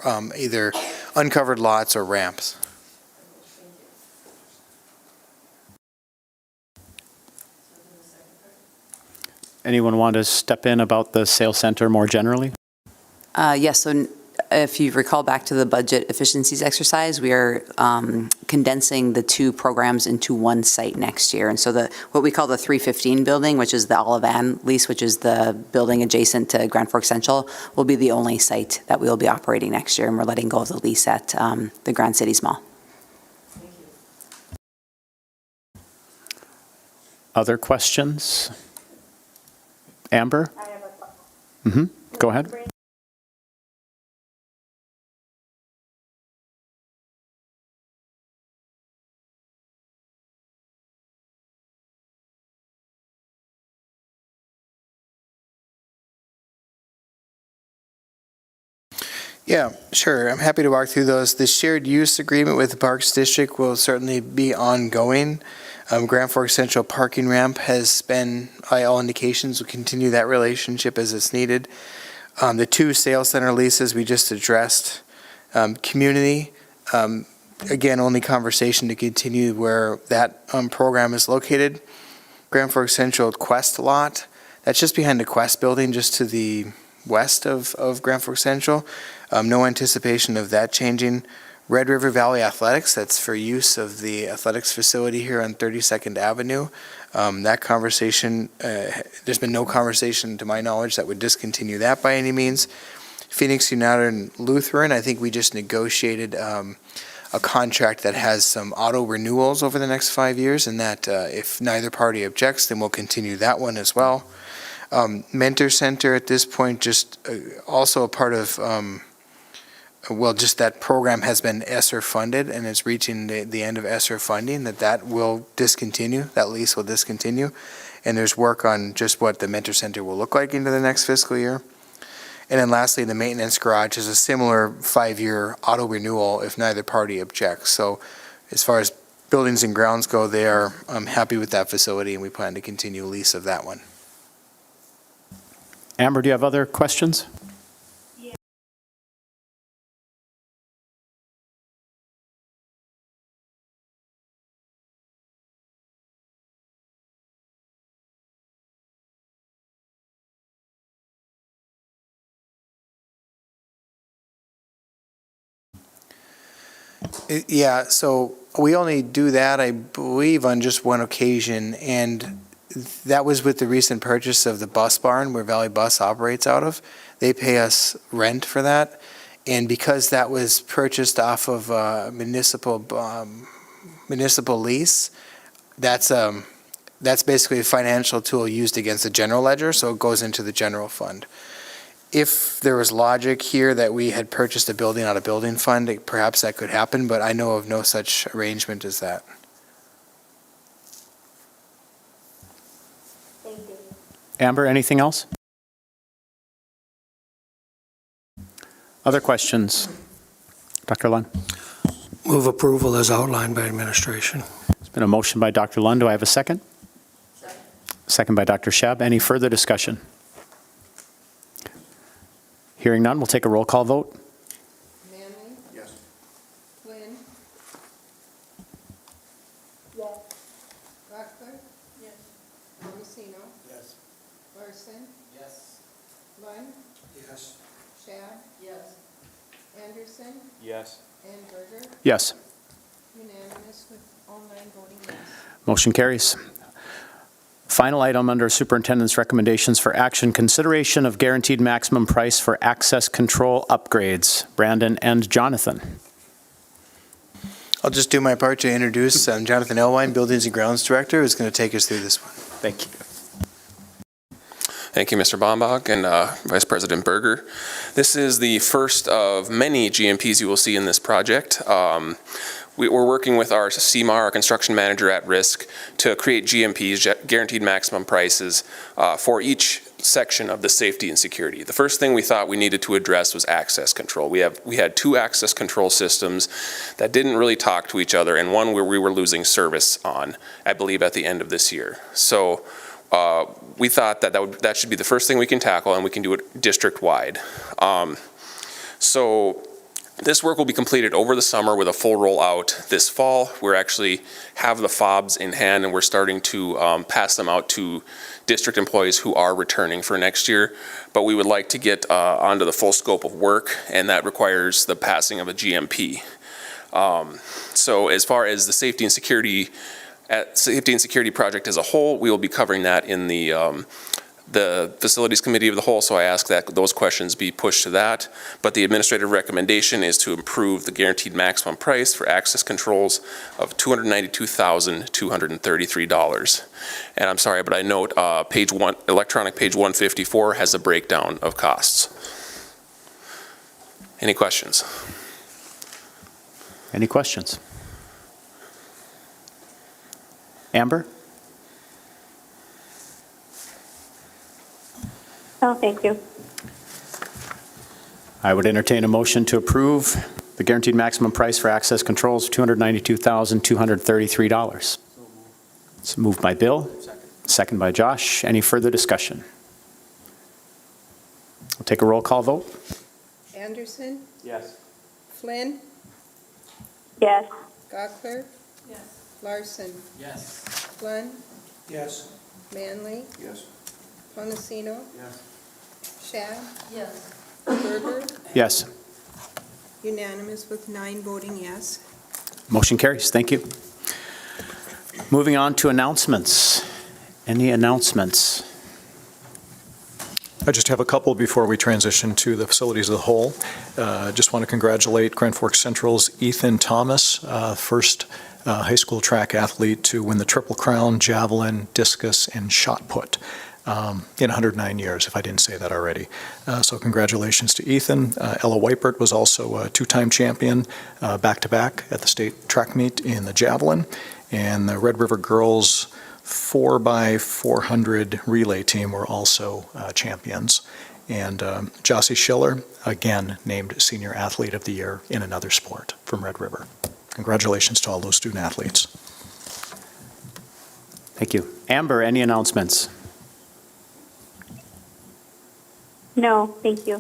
either uncovered lots or ramps. Anyone want to step in about the sales center more generally? Yes, so if you recall back to the budget efficiencies exercise, we are condensing the two programs into one site next year. And so what we call the 315 building, which is the Olive Ann lease, which is the building adjacent to Grand Forks Central, will be the only site that we will be operating next year. And we're letting go of the lease at the Grand Cities Mall. Other questions? Amber? I have a question. Go ahead. Yeah, sure. I'm happy to walk through those. The shared use agreement with the Parks District will certainly be ongoing. Grand Forks Central parking ramp has been, by all indications, will continue that relationship as it's needed. The two sales center leases we just addressed. Community, again, only conversation to continue where that program is located. Grand Forks Central Quest lot, that's just behind the Quest building, just to the west of Grand Forks Central. No anticipation of that changing. Red River Valley Athletics, that's for use of the athletics facility here on 32nd Avenue. That conversation, there's been no conversation to my knowledge that would discontinue that by any means. Phoenix United and Lutheran, I think we just negotiated a contract that has some auto renewals over the next 5 years, and that if neither party objects, then we'll continue that one as well. Mentor Center at this point, just also a part of, just that program has been ESSER funded and is reaching the end of ESSER funding, that will discontinue, that lease will discontinue. And there's work on just what the Mentor Center will look like into the next fiscal year. And then lastly, the maintenance garage is a similar 5-year auto renewal if neither party objects. So as far as buildings and grounds go, they are happy with that facility, and we plan to continue lease of that one. Amber, do you have other questions? Yeah, so we only do that, I believe, on just one occasion, and that was with the recent purchase of the bus barn where Valley Bus operates out of. They pay us rent for that, and because that was purchased off of municipal lease, that's basically a financial tool used against the general ledger, so it goes into the general fund. If there was logic here that we had purchased a building out of building fund, perhaps that could happen, but I know of no such arrangement as that. Thank you. Amber, anything else? Other questions? Dr. Lund? Move approval as outlined by administration. There's been a motion by Dr. Lund. Do I have a second? Second by Dr. Shab. Any further discussion? Hearing none, we'll take a roll call vote. Manley? Yes. Flynn? Yes. Rockford? Yes. Palmesino? Yes. Larson? Yes. Lund? Yes. Shad? Yes. Anderson? Yes. And Berger? Yes. Unanimous with all 9 voting yes. Motion carries. Final item under Superintendent's recommendations for action, consideration of guaranteed maximum price for access control upgrades. Brandon and Jonathan. I'll just do my part to introduce Jonathan Elwine, Buildings and Grounds Director, who's going to take us through this one. Thank you. Thank you, Mr. Bombach and Vice President Berger. This is the first of many GMPs you will see in this project. We're working with our CMAR, our construction manager at risk, to create GMPs, guaranteed maximum prices, for each section of the safety and security. The first thing we thought we needed to address was access control. We had 2 access control systems that didn't really talk to each other, and one where we were losing service on, I believe, at the end of this year. So we thought that should be the first thing we can tackle, and we can do it district-wide. So this work will be completed over the summer with a full rollout this fall. We're actually have the fobs in hand, and we're starting to pass them out to district employees who are returning for next year. But we would like to get onto the full scope of work, and that requires the passing of a GMP. So as far as the safety and security project as a whole, we will be covering that in the Facilities Committee of the Whole, so I ask that those questions be pushed to that. But the administrative recommendation is to improve the guaranteed maximum price for access controls of $292,233. And I'm sorry, but I note electronic page 154 has a breakdown of costs. Any questions? Any questions? Amber? No, thank you. I would entertain a motion to approve the guaranteed maximum price for access controls of $292,233. It's moved by Bill, second by Josh. Any further discussion? We'll take a roll call vote. Anderson? Yes. Flynn? Yes. Gockler? Yes. Larson? Yes. Lund? Yes. Manley? Yes. Palmesino? Yes. Shad? Yes. Berger? Yes. Unanimous with 9 voting yes. Motion carries. Thank you. Moving on to announcements. Any announcements? I just have a couple before we transition to the facilities of the whole. Just want to congratulate Grand Forks Central's Ethan Thomas, first high school track athlete to win the Triple Crown, javelin, discus, and shot put in 109 years, if I didn't say that already. So congratulations to Ethan. Ella Weipert was also a 2-time champion back-to-back at the state track meet in the javelin. And the Red River girls 4x400 relay team were also champions. And Jossie Schiller, again, named Senior Athlete of the Year in another sport from Red River. Congratulations to all those student athletes. Thank you. Amber, any announcements? No, thank you.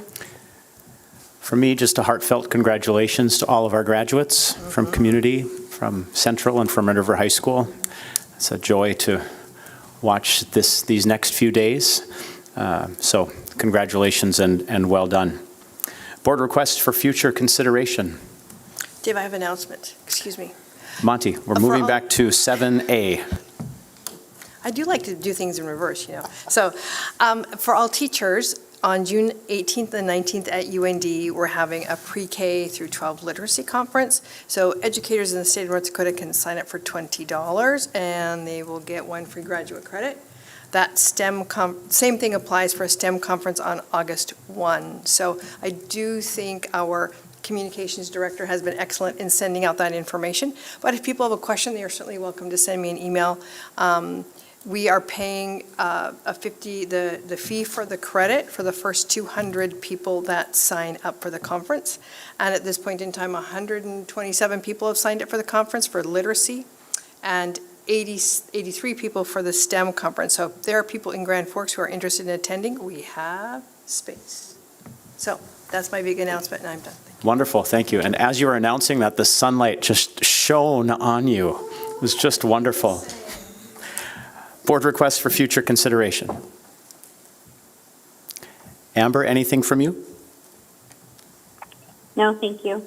For me, just a heartfelt congratulations to all of our graduates from community, from Central, and from Red River High School. It's a joy to watch these next few days. So congratulations and well done. Board requests for future consideration. Dave, I have an announcement. Excuse me. Monty, we're For moving all- back to 7A. I do like to do things in reverse, you know. So for all teachers, on June 18th and 19th at UND, we're having a pre-K through 12 literacy conference. So educators in the state of North Dakota can sign up for $20 and they will get 1 free graduate credit. That same thing applies for a STEM conference on August 1. So I do think our communications director has been excellent in sending out that information. But if people have a question, they are certainly welcome to send me an email. We are paying the fee for the credit for the first 200 people that sign up for the conference. And at this point in time, 127 people have signed up for the conference for literacy and 83 people for the STEM conference. So if there are people in Grand Forks who are interested in attending, we have space. So that's my big announcement, and I'm done. Wonderful, thank you. And as you were announcing that, the sunlight just shone on you. It was just wonderful. Board requests for future consideration. Amber, anything from you? No, thank you.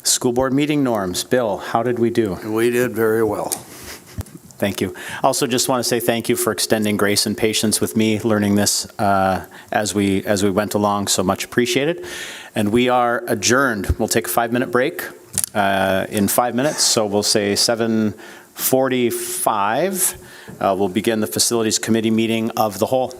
School board meeting norms. Bill, how did we do? We did very well. Thank you. Also, just want to say thank you for extending grace and patience with me learning this as we went along. So much appreciated. And we are adjourned. We'll take a 5-minute break in 5 minutes. So we'll say 7:45. We'll begin the Facilities Committee meeting of the whole.